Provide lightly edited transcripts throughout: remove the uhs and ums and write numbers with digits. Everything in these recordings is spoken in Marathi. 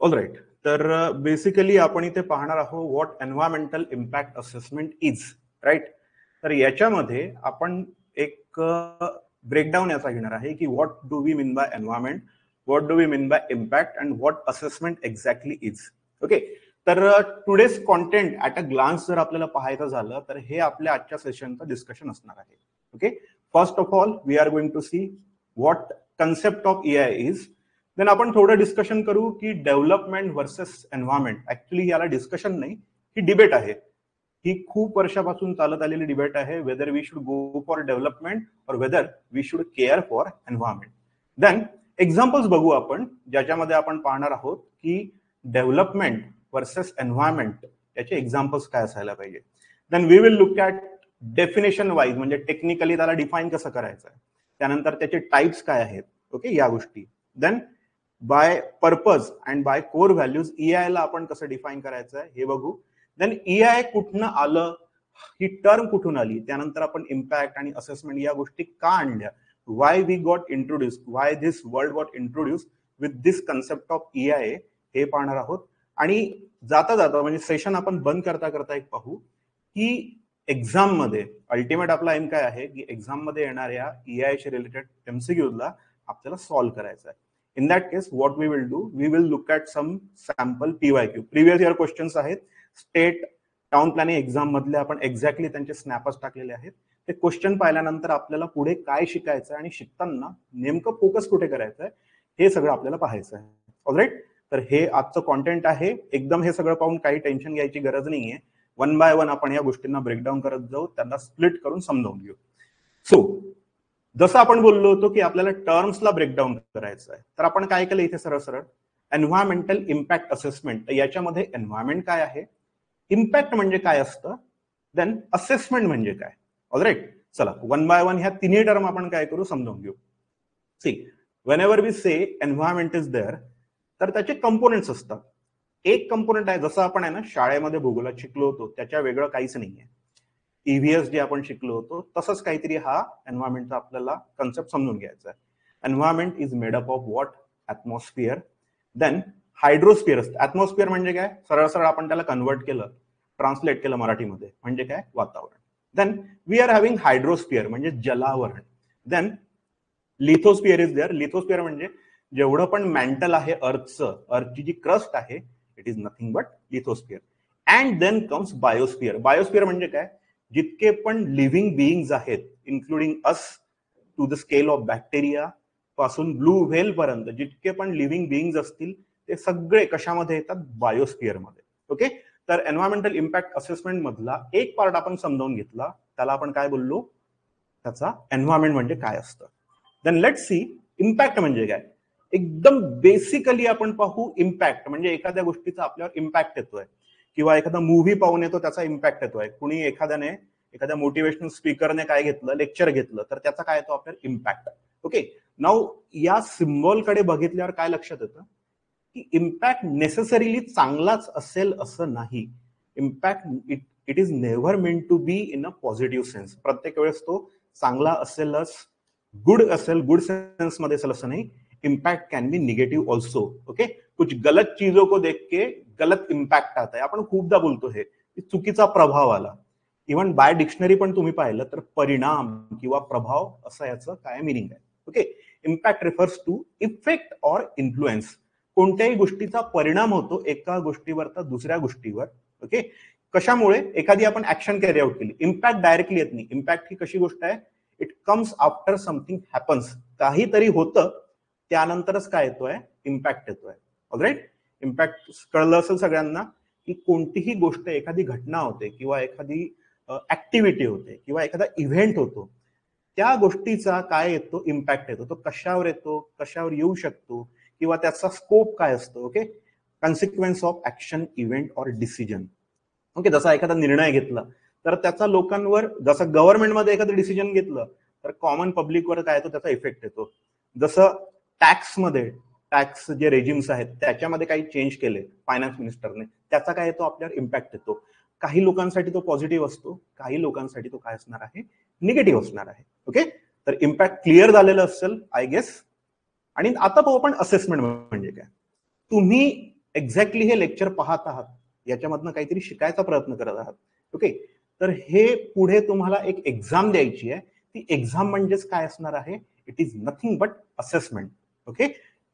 All right. तर बेसिकली आपण इथे पाहणार आहोत what environmental impact assessment is, right. तर याच्यामध्ये आपण एक ब्रेकडाऊन याचा घेणार आहे की what do we mean by environment, what do we mean by impact and what assessment exactly is. Okay. तर today's content at a glance जर आपल्याला पाहायचं झालं तर हे आपल्या आजच्या सेशनचं डिस्कशन असणार आहे. Okay. First of all we are going to see what concept of AI is. Then आपण थोडं डिस्कशन करू की डेव्हलपमेंट वर्सेस एन्व्हायरमेंट. ऍक्च्युली याला डिस्कशन नाही, ही डिबेट आहे. ही खूप वर्षापासून चालत आलेली डिबेट आहे, whether we should go for development और whether we should care for environment. Then examples बघू आपण, ज्याच्यामध्ये आपण पाहणार आहोत की डेव्हलपमेंट वर्सेस एन्व्हायरमेंट याचे एक्झाम्पल्स काय असायला पाहिजे. Then we will look at definition wise, म्हणजे टेक्निकली त्याला डिफाईन कसं करायचं आहे, त्यानंतर त्याचे टाइप्स काय आहेत, ओके, या गोष्टी. Then by purpose and by core values EI ला आपण कसं डिफाईन करायचं आहे हे बघू. देन EI कुठनं आलं, ही टर्म कुठून आली, त्यानंतर आपण इम्पॅक्ट आणि असेसमेंट या गोष्टी का आणल्या, why we got introduce, why this world got introduce with this concept of EI हे पाहणार आहोत. आणि जाता जाता म्हणजे सेशन आपण बंद करता करता एक पाहू की एक्झाम मध्ये अल्टिमेट आपला एम काय आहे की एक्झाम मध्ये येणाऱ्या EI शी रिलेटेड MCQला आपल्याला सॉल्व्ह करायचं आहे. In that case, what we will do, we will look at some sample PYQ. Previous year questions आहेत, स्टेट टाउन प्लॅनिंग एक्झाम मधले आपण एक्झॅक्टली त्यांचे स्नॅपर्स टाकलेले आहेत. ते क्वेश्चन पाहिल्यानंतर आपल्याला पुढे काय शिकायचं आणि शिकताना नेमकं फोकस कुठे करायचं आहे हे सगळं आपल्याला पाहायचं आहे. ऑलराईट. तर हे आजचं कॉन्टेंट आहे. एकदम हे सगळं पाहून काही टेन्शन घ्यायची गरज नाहीये. वन बाय वन आपण या गोष्टींना ब्रेकडाऊन करत जाऊ, त्यांना स्प्लिट करून समजावून घेऊ. सो जसं आपण बोललो होतो की आपल्याला टर्म्सला ब्रेकडाऊन करायचं आहे, तर आपण काय केलं इथे सरळ सरळ एन्व्हायरमेंटल इम्पॅक्ट असेसमेंट. याच्यामध्ये एन्व्हायरमेंट काय आहे, इम्पॅक्ट म्हणजे काय असतं, देन असेसमेंट म्हणजे काय. ऑलराईट. चला वन बाय वन ह्या तिन्ही टर्म आपण काय करू समजावून घेऊ. See, whenever we say environment is there, तर त्याचे कंपोनेंट्स असतात. एक कंपोनेंट आहे, जसं आपण आहे ना शाळेमध्ये भूगोलात शिकलो होतो त्याच्या वेगळं काहीच नाहीये. EVS जे आपण शिकलो होतो तसंच काहीतरी हा एन्व्हायरमेंटचा आपल्याला कन्सेप्ट समजून घ्यायचा आहे. Environment is made up of what, atmosphere, then hydrosphere असतं. ऍटमॉस्फिअर म्हणजे काय, सरळ सरळ आपण त्याला कन्वर्ट केलं, ट्रान्सलेट केलं मराठीमध्ये म्हणजे काय, वातावरण. Then we are having hydrosphere म्हणजे जलावरण. Then lithosphere is there. Lithosphere म्हणजे जेवढं पण मॅन्टल आहे अर्थचं, अर्थची जी क्रस्ट आहे, it is nothing but lithosphere. And then comes biosphere. Biosphere म्हणजे काय, जितके पण लिव्हिंग बिईंग्स आहेत, including us to the scale of bacteria पासून ब्लू व्हेल पर्यंत जितके पण लिव्हिंग बिईंग्स असतील ते सगळे कशामध्ये येतात, बायोस्फिअर मध्ये. ओके. तर एन्व्हायरमेंटल इम्पॅक्ट असेसमेंट मधला एक पार्ट आपण समजावून घेतला, त्याला आपण काय बोललो, त्याचा एन्व्हायरमेंट म्हणजे काय असतं. देन लेट सी इम्पॅक्ट म्हणजे काय. एकदम बेसिकली आपण पाहू इम्पॅक्ट म्हणजे एखाद्या गोष्टीचा आपल्यावर इम्पॅक्ट येतोय, किंवा एखादा मूव्ही पाहून येतो त्याचा इम्पॅक्ट येतोय, कुणी एखाद्या मोटिवेशनल स्पीकरने काय घेतलं, लेक्चर घेतलं, तर त्याचा काय येतो आपल्याला इम्पॅक्ट. ओके. नाऊ या सिम्बॉलकडे बघितल्यावर काय लक्षात येतं की इम्पॅक्ट नेसेसरीली चांगलाच असेल असं नाही. Impact it is never meant to be in a positive sense. प्रत्येक वेळेस तो चांगला असेलच, गुड असेल, गुड सेंस मध्ये असेल असं नाही. Impact can be negative also. Okay. कुछ गलत चीजों को देख के गलत इम्पॅक्ट आता है. आपण खूपदा बोलतो हे चुकीचा प्रभाव आला. इव्हन बाय डिक्शनरी पण तुम्ही पाहिलं तर परिणाम किंवा प्रभाव असं याचं काय मिनिंग आहे. Okay. Impact refers to effect or influence. कोणत्याही गोष्टीचा परिणाम होतो एका गोष्टीवर तर दुसऱ्या गोष्टीवर. ओके. कशामुळे, एखादी आपण ऍक्शन कॅरी आउट केली, इम्पॅक्ट डायरेक्टली येत नाही. इम्पॅक्ट ही कशी गोष्ट आहे, it comes after something happens. काहीतरी होतं त्यानंतरच काय येतोय, इम्पॅक्ट येतोय. ऑलराईट. इम्पॅक्ट कळलं असेल सगळ्यांना की कोणतीही गोष्ट, एखादी घटना होते किंवा एखादी ऍक्टिव्हिटी होते किंवा एखादा इव्हेंट होतो, त्या गोष्टीचा काय येतो, इम्पॅक्ट येतो. तो कशावर येतो, कशावर येऊ शकतो किंवा त्याचा स्कोप काय असतो. Okay. Consequence of action, event or decision. Okay. जसा एखादा निर्णय घेतला तर त्याचा लोकांवर, जसं गव्हर्नमेंटमध्ये एखादं डिसिजन घेतलं तर कॉमन पब्लिकवर काय येतो, त्याचा इफेक्ट येतो. जसं टॅक्समध्ये, टॅक्स जे रेजिम्स आहेत त्याच्यामध्ये काही चेंज केले फायनान्स मिनिस्टरने, त्याचा काय येतो, आपल्यावर इम्पॅक्ट येतो. काही लोकांसाठी तो पॉझिटिव्ह असतो, काही लोकांसाठी तो काय असणार आहे, निगेटिव्ह असणार आहे. ओके. तर इम्पॅक्ट क्लिअर झालेलं असेल आय गेस. आणि आता पाहू आपण असेसमेंट म्हणजे काय. तुम्ही एक्झॅक्टली हे लेक्चर पाहत आहात, याच्यामधनं काहीतरी शिकायचा प्रयत्न करत आहात. ओके, तर हे पुढे तुम्हाला एक एक्झाम द्यायची आहे. ती एक्झाम म्हणजेच काय असणार आहे? It is nothing but assessment. Okay,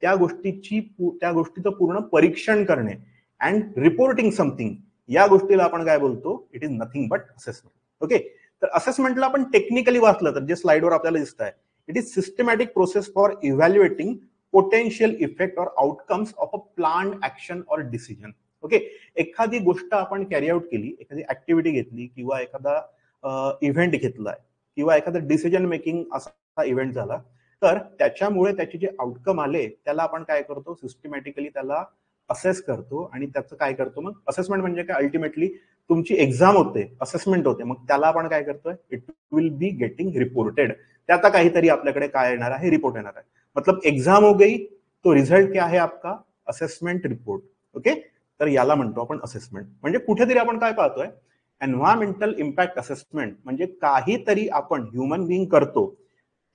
त्या गोष्टीचं पूर्ण परीक्षण करणे अँड रिपोर्टिंग समथिंग, या गोष्टीला आपण काय बोलतो? It is nothing but assessment. Okay, तर असेसमेंटला आपण टेक्निकली वाचलं तर जे स्लाइडवर आपल्याला दिसत आहे, it is systematic process for evaluating potential effect or outcomes of a planned action or decision. Okay, एखादी गोष्ट आपण कॅरी आउट केली, एखादी ऍक्टिव्हिटी घेतली किंवा एखादा इव्हेंट घेतलाय किंवा एखादा डिसिजन मेकिंग असा इव्हेंट झाला, तर त्याच्यामुळे त्याचे जे आउटकम आले त्याला आपण काय करतो? सिस्टमॅटिकली त्याला असेस करतो आणि त्याचं काय करतो? मग असेसमेंट म्हणजे काय? अल्टिमेटली तुमची एक्झाम होते, असेसमेंट होते, मग त्याला आपण काय करतोय? It will be getting reported. त्याचा काहीतरी आपल्याकडे काय येणार आहे? रिपोर्ट येणार आहे. मतलब एग्जाम हो गई तो रिझल्ट क्या है आपका? Assessment report. ओके, तर याला म्हणतो आपण असेसमेंट. म्हणजे कुठेतरी आपण काय पाहतोय? एन्व्हायरमेंटल इम्पॅक्ट असेसमेंट म्हणजे काहीतरी आपण ह्युमन बिईंग करतो,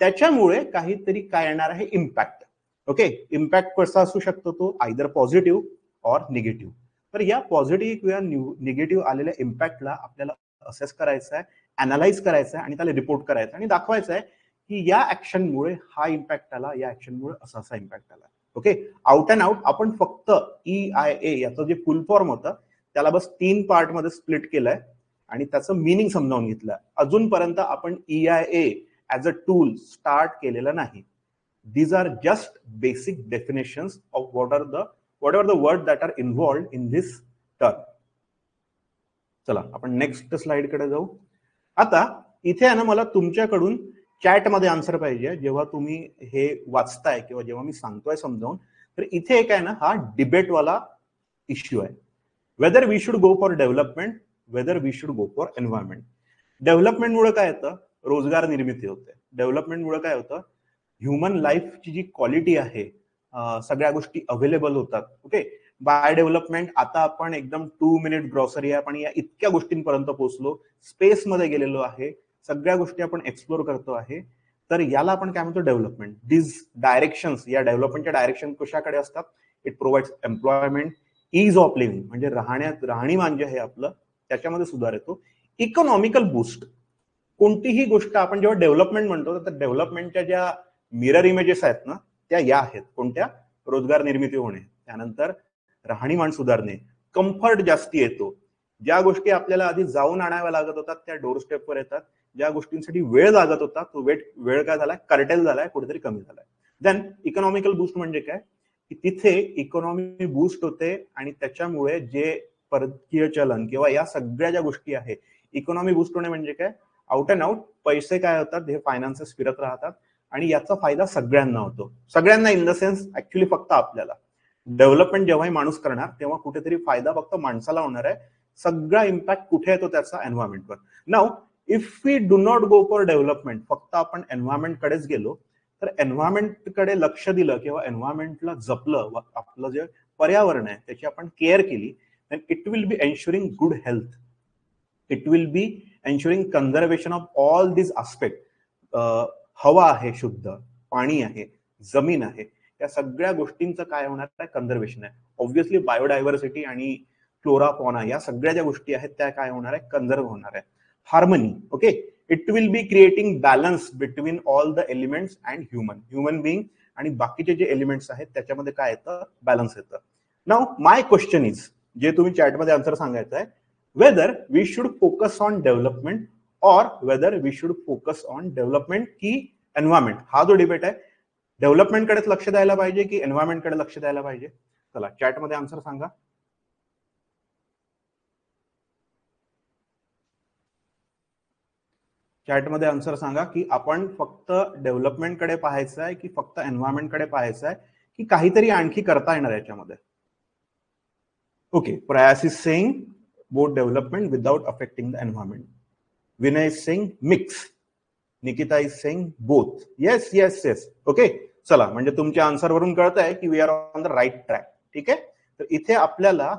त्याच्यामुळे काहीतरी काय येणार आहे? इम्पॅक्ट. ओके, इम्पॅक्ट कसा असू शकतो तो? Either positive or negative. तर या पॉझिटिव्ह किंवा निगेटिव्ह आलेल्या इम्पॅक्टला आपल्याला असेस करायचं आहे, अनालाइज करायचं आहे आणि त्याला रिपोर्ट करायचं आणि दाखवायचं आहे की या ऍक्शनमुळे हा इम्पॅक्ट आला, या ऍक्शनमुळे असा इम्पॅक्ट आला. ओके, आउट अँड आउट आपण फक्त EIA याचं जे फुल फॉर्म होतं त्याला बस 3 पार्ट मध्ये स्प्लिट केलंय आणि त्याचं मिनिंग समजावून घेतलं. अजूनपर्यंत आपण EIA as a tool start केलेलं नाही. These are just basic definitions of whatever the word that are involved in this term. चला आपण नेक्स्ट स्लाइड कडे जाऊ. आता इथे आहे ना, मला तुमच्याकडून चॅट मध्ये आन्सर पाहिजे जेव्हा तुम्ही हे वाचताय किंवा जेव्हा मी सांगतोय समजावून. तर इथे एक आहे ना, हा डिबेट वाला इश्यू आहे. Whether we should go for development, whether we should go for environment. डेव्हलपमेंटमुळे काय होतं? रोजगार निर्मिती होते. डेव्हलपमेंटमुळे काय होतं? ह्युमन लाईफची जी क्वालिटी आहे, सगळ्या गोष्टी अवेलेबल होतात. ओके, बाय डेव्हलपमेंट आता आपण एकदम 2 मिनिट ग्रॉसरी ॲप आणि या इतक्या गोष्टींपर्यंत पोहोचलो, स्पेसमध्ये गेलेलो आहे, सगळ्या गोष्टी आपण एक्सप्लोर करतो आहे. तर याला आपण काय म्हणतो? डेव्हलपमेंट. दिस डायरेक्शन्स, या डेव्हलपमेंटच्या डायरेक्शन कशाकडे असतात? It provides employment, is of living म्हणजे राहणीमान जे आहे आपलं त्याच्यामध्ये सुधार येतो. इकॉनॉमिकल बूस्ट, कोणतीही गोष्ट आपण जेव्हा डेव्हलपमेंट म्हणतो तर डेव्हलपमेंटच्या ज्या मिरर इमेजेस आहेत ना, त्या या आहेत. कोणत्या? रोजगार निर्मिती होणे, त्यानंतर राहणीमान सुधारणे, कम्फर्ट जास्ती येतो. ज्या गोष्टी आपल्याला आधी जाऊन आणाव्या लागत होतात त्या डोर स्टेपवर येतात. ज्या गोष्टींसाठी वेळ लागत होता तो वेळ काय झालाय? कर्टेल झालाय, कुठेतरी कमी झालाय. देन इकॉनॉमिकल बूस्ट म्हणजे काय? की तिथे इकॉनॉमी बूस्ट होते आणि त्याच्यामुळे जे परकीय चलन किंवा या सगळ्या ज्या गोष्टी आहेत, इकॉनॉमी बूस्ट होणे म्हणजे काय? आउट अँड आउट पैसे काय होतात? हे फायनान्सेस फिरत राहतात आणि याचा फायदा सगळ्यांना होतो. सगळ्यांना इन द सेन्स ऍक्च्युली फक्त आपल्याला. डेव्हलपमेंट जेव्हाही माणूस करणार तेव्हा कुठेतरी फायदा फक्त माणसाला होणार आहे. सगळा इम्पॅक्ट कुठे येतो? त्याचा एन्व्हायरमेंटवर. Now if we do not go for development, फक्त आपण एन्व्हायरमेंट कडेच गेलो, तर एन्व्हायरमेंट कडे लक्ष दिलं किंवा एन्व्हायरमेंटला जपलं, आपलं जे पर्यावरण आहे त्याची आपण केअर केली, then it will be ensuring good health. It will be ensuring conservation of all these aspects. हवा आहे शुद्ध, पाणी आहे, जमीन आहे, या सगळ्या गोष्टींचं काय होणार आहे? कन्झर्वेशन आहे. ऑब्व्हियसली बायोडायव्हर्सिटी आणि फ्लोरा फॉना या सगळ्या ज्या गोष्टी आहेत त्या काय होणार आहे? कन्झर्व होणार आहे. Harmony. Okay, it will be creating balance between all the elements and human being आणि बाकीचे जे एलिमेंट्स आहेत त्याच्यामध्ये काय येतं? बॅलन्स येतं. नाउ माय क्वेश्चन इज, जे तुम्ही चॅटमध्ये आन्सर सांगायचं आहे, whether we should focus on development और whether we should focus on development की एन्व्हायरमेंट. हा जो डिबेट आहे, डेव्हलपमेंट कडेच लक्ष द्यायला पाहिजे की एन्व्हायरमेंट कडे लक्ष द्यायला पाहिजे? चला चॅटमध्ये आन्सर सांगा. चॅटमध्ये आन्सर सांगा की आपण फक्त डेव्हलपमेंट कडे पाहायचं आहे की फक्त एन्व्हायरमेंट कडे पाहायचं आहे की काहीतरी आणखी करता येणार याच्यामध्ये? Okay, Prayas is saying both development without affecting the environment. Vinay is saying mix. Nikita is saying both. Yes yes yes. Okay, चला म्हणजे तुमच्या आन्सर वरून कळत आहे की we are on the right track. ठीक आहे, तर इथे आपल्याला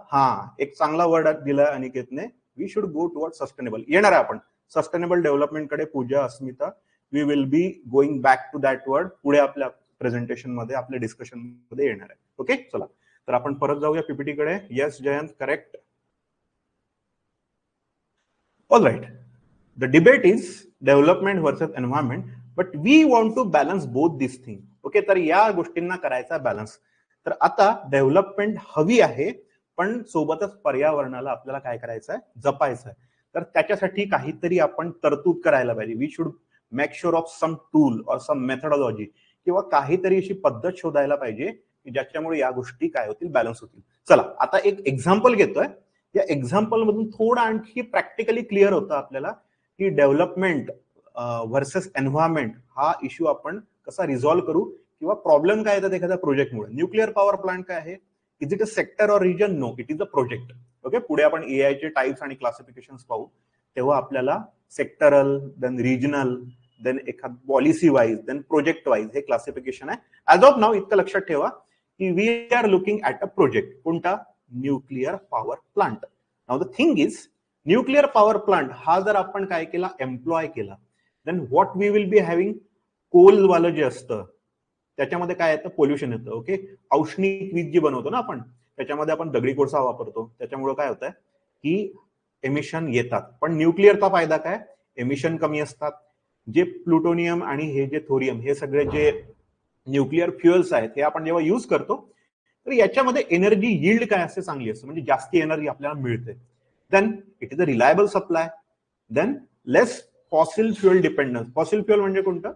एक चांगला वर्ड दिला अनिकेतने, we should go toward sustainable. येणार आहे आपण सस्टेनेबल डेव्हलपमेंट कडे. Pooja, Asmita, we will be going back to that word पुढे आपल्या प्रेझेंटेशन मध्ये, आपल्या डिस्कशन मध्ये येणार आहे. ओके, चला तर आपण परत जाऊया पीपीटी कडे. Yes Jayant, correct. All right, the debate is development versus environment, but we want to balance both this thing. Okay, तर या गोष्टींना करायचा बॅलन्स. तर आता डेव्हलपमेंट हवी आहे, पण सोबतच पर्यावरणाला आपल्याला काय करायचं आहे, जपायचं आहे. तर त्याच्यासाठी काहीतरी आपण तरतूद करायला पाहिजे. We should make sure of some tool और सम मेथडॉलॉजी, किंवा काहीतरी अशी पद्धत शोधायला पाहिजे की ज्याच्यामुळे या गोष्टी काय होतील, बॅलन्स होतील. चला आता एक एक्झाम्पल घेतोय. या एक्झाम्पल मधून थोडं आणखी प्रॅक्टिकली क्लिअर होतं आपल्याला की डेव्हलपमेंट व्हर्सेस एन्व्हायरमेंट हा इश्यू आपण कसा रिझॉल्व्ह करू, किंवा प्रॉब्लेम काय येतात एखाद्या प्रोजेक्टमुळे. न्यूक्लिअर पॉवर प्लांट काय आहे, is it a sector or region? No, it is a project. Okay, पुढे आपण एआय चे टाइप्स आणि क्लासिफिकेशन पाहू, तेव्हा आपल्याला सेक्टरल, देन रिजनल, देन एखाद policy wise, then project wise हे क्लासिफिकेशन आहे. ऍज ऑफ नाउ इतकं लक्षात ठेवा की we are looking at a project. कोणता? Nuclear power plant. Now the thing is, nuclear power plant हा जर आपण काय केला, एम्प्लॉय केला, then what we will be having, coal वालं जे असतं त्याच्यामध्ये काय येतं, पोल्युशन येतं. ओके, औष्णिक वीज जी बनवतो ना आपण, त्याच्यामध्ये आपण दगडी कोळसा वापरतो, त्याच्यामुळे काय होतंय की एमिशन येतात. पण न्यूक्लिअरचा फायदा काय, एमिशन कमी असतात. जे प्लुटोनियम आणि हे जे थोरियम, हे सगळे जे न्यूक्लिअर फ्युएल्स आहेत, हे आपण जेव्हा यूज करतो तर याच्यामध्ये एनर्जी यील्ड काय असते, चांगली असते, म्हणजे जास्ती एनर्जी आपल्याला मिळते. Then it is a reliable supply, then less fossil fuel dependence. Fossil fuel म्हणजे कोणतं,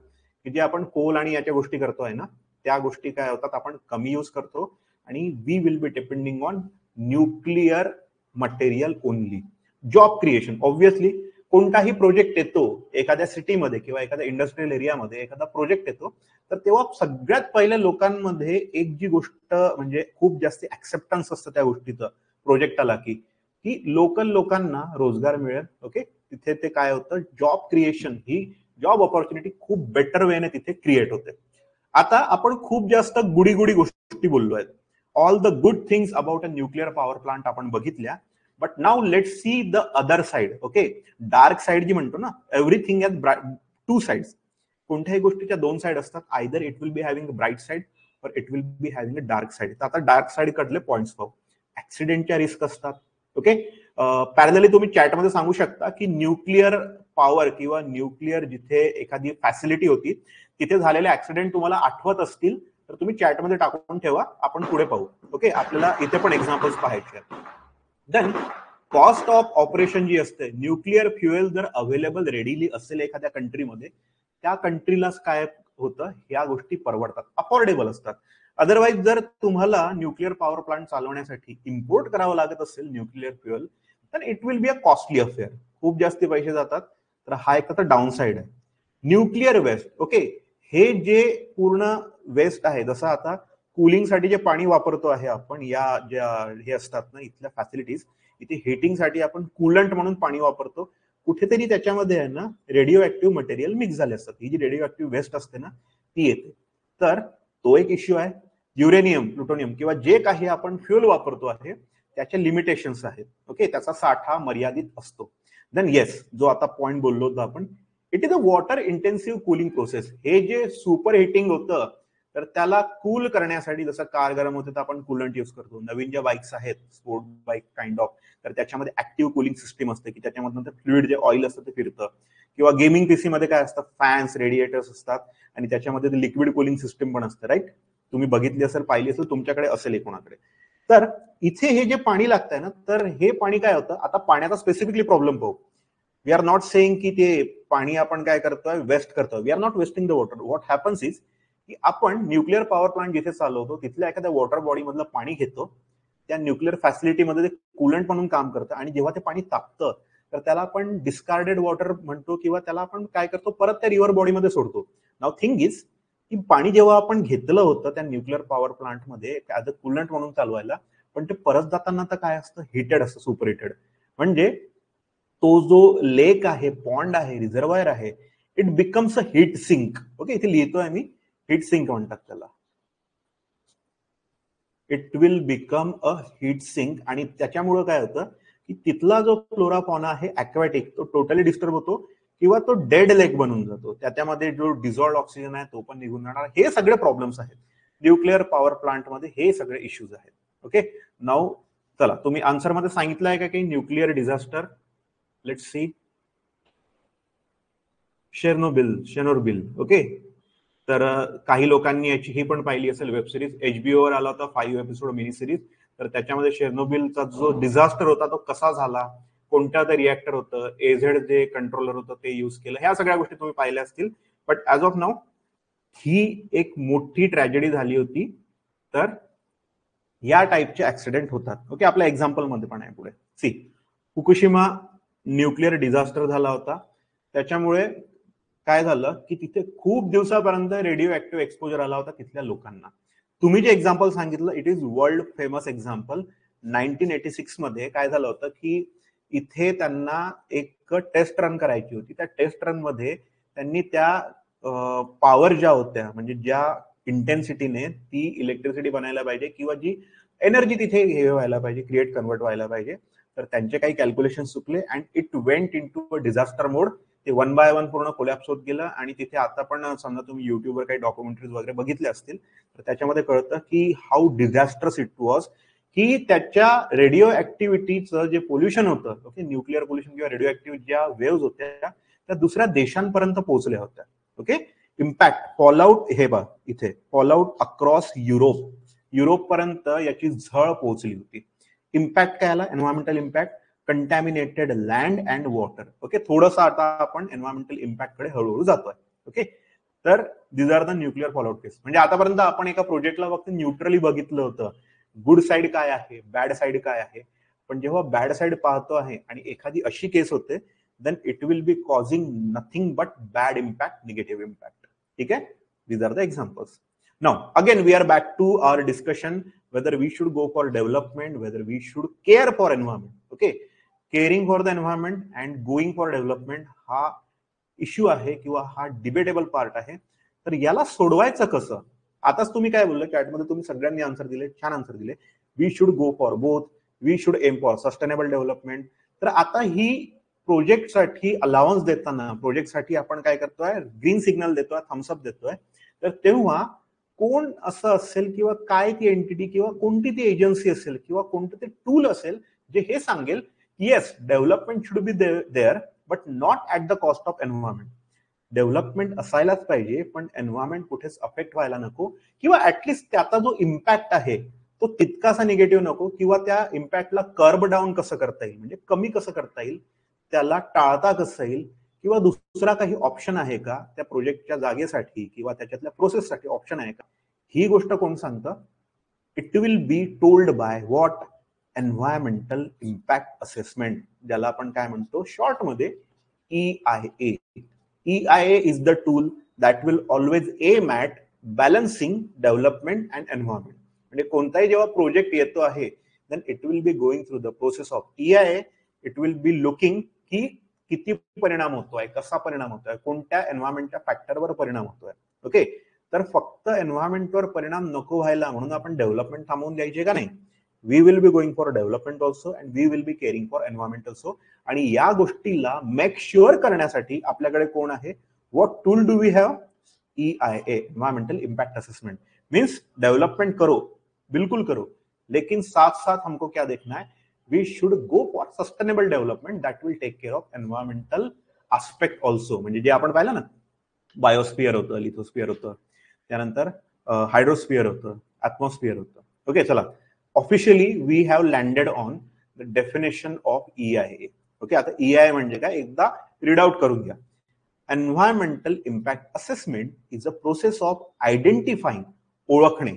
की जे आपण कोल आणि याच्या गोष्टी करतोय ना, त्या गोष्टी काय होतात, आपण कमी यूज करतो आणि we will be depending on nuclear material only. Job creation, obviously कोणताही प्रोजेक्ट येतो एखाद्या सिटीमध्ये किंवा एखाद्या इंडस्ट्रियल एरियामध्ये, एखादा प्रोजेक्ट येतो, तर तेव्हा सगळ्यात पहिल्या लोकांमध्ये एक जी गोष्ट म्हणजे खूप जास्त ऍक्सेप्टन्स असतं त्या गोष्टीचं, प्रोजेक्टाला, की लोकल लोकांना रोजगार मिळेल. ओके, तिथे ते काय होतं, जॉब क्रिएशन, ही जॉब ऑपॉर्च्युनिटी खूप बेटर वेने तिथे क्रिएट होते. आता आपण खूप जास्त गुडी गोष्टी बोललो आहेत. All the good things about a nuclear power plant आपण बघितल्या, but now let's see the other side. Okay, dark side जी म्हणतो ना, एव्हरीथिंग हॅज टू साइड्स. कोणत्याही गोष्टीच्या दोन साइड असतात, either it will be having a bright side और it will be having a dark side. तर आता डार्क साइड कडले पॉइंट्स पाहू. ऍक्सिडेंटच्या रिस्क असतात. ओके, पॅरलली तुम्ही चॅटमध्ये सांगू शकता की न्यूक्लिअर पॉवर किंवा न्यूक्लिअर जिथे एखादी फॅसिलिटी होती तिथे झालेले ऍक्सिडेंट तुम्हाला आठवत असतील तर तुम्ही चॅटमध्ये टाकून ठेवा, आपण पुढे पाहू. ओके, आपल्याला इथे पण एक्झाम्पल्स पाहायचे आहेत. देन कॉस्ट ऑफ ऑपरेशन जी असते, न्यूक्लिअर फ्युएल जर अवेलेबल रेडीली असेल एखाद्या कंट्रीमध्ये, त्या कंट्रीलाच काय होतं, या गोष्टी परवडतात, अफोर्डेबल असतात. अदरवाईज जर तुम्हाला न्यूक्लिअर पॉवर प्लांट चालवण्यासाठी इम्पोर्ट करावं लागत असेल न्यूक्लिअर फ्युएल, तर it will be a costly affair, खूप जास्ती पैसे जातात. तर हा एक तर डाऊन साइड आहे. न्यूक्लिअर वेस्ट, ओके, हे जे पूर्ण वेस्ट आहे, जसं आता कूलिंगसाठी जे पाणी वापरतो आहे आपण, या ज्या हे असतात ना इथल्या फॅसिलिटीज, इथे हिटिंगसाठी आपण कूलंट म्हणून पाणी वापरतो. कुठेतरी त्याच्यामध्ये आहे ना रेडिओ ऍक्टिव्ह मटेरियल मिक्स झाले असतात, ही जी रेडिओ ऍक्टिव्ह वेस्ट असते ना ती येते. तर तो एक इश्यू आहे. युरेनियम, प्लुटोनियम किंवा जे काही आपण फ्युएल वापरतो आहे त्याचे लिमिटेशन्स आहेत. ओके, त्याचा साठा मर्यादित असतो. देन येस, जो आता पॉइंट बोललो होतो आपण, it is a water intensive cooling process. हे जे सुपर हिटिंग होतं तर त्याला कूल करण्यासाठी, जसं कार गरम होते तर आपण कूलंट यूज करतो. नवीन ज्या बाईक्स आहेत, स्पोर्ट बाईक काइंड ऑफ, तर त्याच्यामध्ये ऍक्टिव्ह कूलिंग सिस्टीम असते की त्याच्यामधून फ्लुइड जे ऑइल असतं ते फिरतं. किंवा गेमिंग पीसी मध्ये काय असतं, फॅन्स, रेडिएटर्स असतात आणि त्याच्यामध्ये लिक्विड कूलिंग सिस्टीम पण असते. राईट, तुम्ही बघितली असेल, पाहिली असेल, तुमच्याकडे असेल कोणाकडे. तर इथे हे जे पाणी लागतंय ना, तर हे पाणी काय होतं, आता पाण्याचा स्पेसिफिकली प्रॉब्लेम पाहू. वी आर नॉट सेइंग की ते पाणी आपण काय करतोय, वेस्ट करतोय. We are not wasting the water. What happens is की आपण न्यूक्लिअर पॉवर प्लांट जिथे चालवतो तिथल्या एखाद्या वॉटर बॉडी मधलं पाणी घेतो, त्या न्यूक्लिअर फॅसिलिटीमध्ये ते कूलंट म्हणून काम करतं आणि जेव्हा ते पाणी तापतं तर त्याला आपण डिस्कार्डेड वॉटर म्हणतो, किंवा त्याला आपण काय करतो, परत त्या रिव्हर बॉडीमध्ये सोडतो. नाउ थिंग इज की पाणी जेव्हा आपण घेतलं होतं त्या न्यूक्लिअर पॉवर प्लांटमध्ये ऍज अ कूलंट म्हणून चालवायला, पण ते परत जाताना तर काय असतं, हिटेड असतं, सुपर हिटेड. म्हणजे तो जो लेक आहे, पॉन्ड आहे, रिझर्वायर आहे, it becomes a heat sink. Okay, इथे लिहितोय मी, हीट सिंक म्हणतात त्याला. It will become a heat sink. आणि त्याच्यामुळे काय होतं की तिथला जो फ्लोरा फॉना आहे ॲक्वॅटिक, तो टोटली डिस्टर्ब होतो किंवा तो डेड लेक बनून जातो. त्याच्यामध्ये जो डिझॉल्ड ऑक्सिजन आहे तो पण निघून जाणार. हे सगळे प्रॉब्लेम्स आहेत न्यूक्लिअर पॉवर प्लांटमध्ये, हे सगळे इश्यूज आहेत. ओके, नाउ चला, तुम्ही आन्सर मध्ये सांगितलं आहे का काही nuclear disaster? Let's see. Chernobyl. Okay, तर काही लोकांनी याची ही पण पाहिली असेल वेब सिरीज, HBO वर आला होता 5 एपिसोड मिनी सिरीज. तर त्याच्यामध्ये शेर्नोबिलचा जो डिझास्टर होता तो कसा झाला, कोणत्या ते रिएक्टर होतं, एझेड जे कंट्रोलर होतं ते युज केलं, ह्या सगळ्या गोष्टी तुम्ही पाहिल्या असतील. बट ऍज ऑफ नाऊ ही एक मोठी ट्रॅजेडी झाली होती. तर या टाईपचे ऍक्सिडेंट होतात. ओके, आपल्या एक्झाम्पल मध्ये पण आहे पुढे. सी, फुकुशिमा न्यूक्लिअर डिझास्टर झाला होता. त्याच्यामुळे काय झालं की तिथे खूप दिवसापर्यंत रेडिओ ऍक्टिव्ह एक्सपोजर आला होता तिथल्या लोकांना. तुम्ही जे एक्झाम्पल सांगितलं it is world famous example. 1986 मध्ये काय झालं होतं की इथे त्यांना एक टेस्ट रन करायची होती. त्या टेस्ट रन मध्ये त्यांनी त्या पॉवर ज्या होत्या, म्हणजे ज्या इंटेन्सिटीने ती इलेक्ट्रिसिटी बनायला पाहिजे किंवा जी एनर्जी तिथे हे व्हायला पाहिजे, क्रिएट कन्वर्ट व्हायला पाहिजे, तर त्यांचे काही कॅल्क्युलेशन चुकले and it went into a disaster mode. ते 1 बाय 1 पूर्ण कोलॅप्स होत गेलं. आणि तिथे आता पण समजा तुम्ही युट्यूबवर काही डॉक्युमेंटरीज वगैरे बघितले असतील तर त्याच्यामध्ये कळतं की हाऊ डिझास्टर्स इट वॉज, की त्याच्या रेडिओ ऍक्टिव्हिटीचं जे पोल्युशन होतं, ओके, न्यूक्लिअर पोल्युशन किंवा रेडिओ ऍक्टिव्हिटी ज्या वेव्ज होत्या त्या दुसऱ्या देशांपर्यंत पोहोचल्या होत्या. ओके, इम्पॅक्ट फॉलआउट, हे बघ इथे फॉलआउट अक्रॉस युरोप पर्यंत याची झळ पोहोचली होती. इम्पॅक्ट काय आला? Environmental impact, contaminated land and water. Okay, थोडंसं आता आपण एन्व्हायरमेंटल इम्पॅक्ट कडे हळूहळू जातोय. ओके, तर these are the nuclear fallout case. म्हणजे आतापर्यंत आपण एका प्रोजेक्टला फक्त न्यूट्रली बघितलं होतं, गुड साईड काय आहे, बॅड साईड काय आहे. पण जेव्हा बॅड साईड पाहतो आहे आणि एखादी अशी केस होते, then it will be causing nothing but bad impact, negative impact. ठीक आहे, these are the examples. Now again we are back to our discussion whether we should go for development, whether we should care for environment. Okay, caring for the environment and going for development हा इश्यू आहे किंवा हा डिबेटेबल पार्ट आहे. तर याला सोडवायचं कसं? आताच तुम्ही काय बोलले चॅटमध्ये, तुम्ही सगळ्यांनी आन्सर दिले, छान आन्सर दिले. We should go for both, we should aim for sustainable development. तर आता ही प्रोजेक्टसाठी अलाउन्स देताना, प्रोजेक्टसाठी आपण काय करतोय, ग्रीन सिग्नल देतोय, थम्सअप देतोय. तर तेव्हा कोण असं असेल किंवा काय ती एंटिटी किंवा कोणती ती एजन्सी असेल किंवा कोणतं ते टूल असेल जे हे सांगेल yes development should be there but not at the cost of environment. Development असायलाच पाहिजे पण एन्व्हायरमेंट कुठेच अफेक्ट व्हायला नको, किंवा ऍटलिस्ट त्याचा जो इम्पॅक्ट आहे तो तितकासा निगेटिव्ह नको, किंवा त्या इम्पॅक्टला कर्ब डाऊन कसं करता येईल, म्हणजे कमी कसं करता येईल, त्याला टाळता कसं येईल, किंवा दुसरा काही ऑप्शन आहे का त्या प्रोजेक्टच्या जागेसाठी किंवा त्याच्यातल्या प्रोसेससाठी ऑप्शन आहे का, ही गोष्ट कोण सांगतं? It will be told by what? Environmental impact assessment, ज्याला आपण काय म्हणतो शॉर्टमध्ये EIA. EIA is the tool that will always aim at balancing development and environment. म्हणजे कोणताही जेव्हा प्रोजेक्ट येतो आहे then it will be going through the process of EIA. It will be looking की किती परिणाम होतोय, कसा परिणाम होतोय, कोणत्या एन्व्हायरमेंटच्या फॅक्टरवर परिणाम होतोय. ओके, तर फक्त एन्व्हायरमेंटवर परिणाम नको व्हायला म्हणून आपण डेव्हलपमेंट थांबवून द्यायचे का नाही. We will be going for development also and we will be caring for environment also. आणि या गोष्टीला मेक शुअर करण्यासाठी आपल्याकडे कोण आहे? What tool do we have? EIA, environmental impact assessment. Means development करो, बिल्कुल करो, लेकिन साथ साथ हमको क्या देखना है? We should go for sustainable development that will take care of environmental aspect also. म्हणजे जे आपण पाहिलं ना, बायोस्फिअर होतं, लिथोस्फिअर होतं, त्यानंतर हायड्रोस्फिअर होतं, ऍटमॉस्फिअर होतं. ओके, चला, officially we have landed on the definition of EIA. Okay, आता EIA म्हणजे काय एकदा रीड आउट करून घ्या. Environmental impact assessment is a process of identifying, ओळखणे,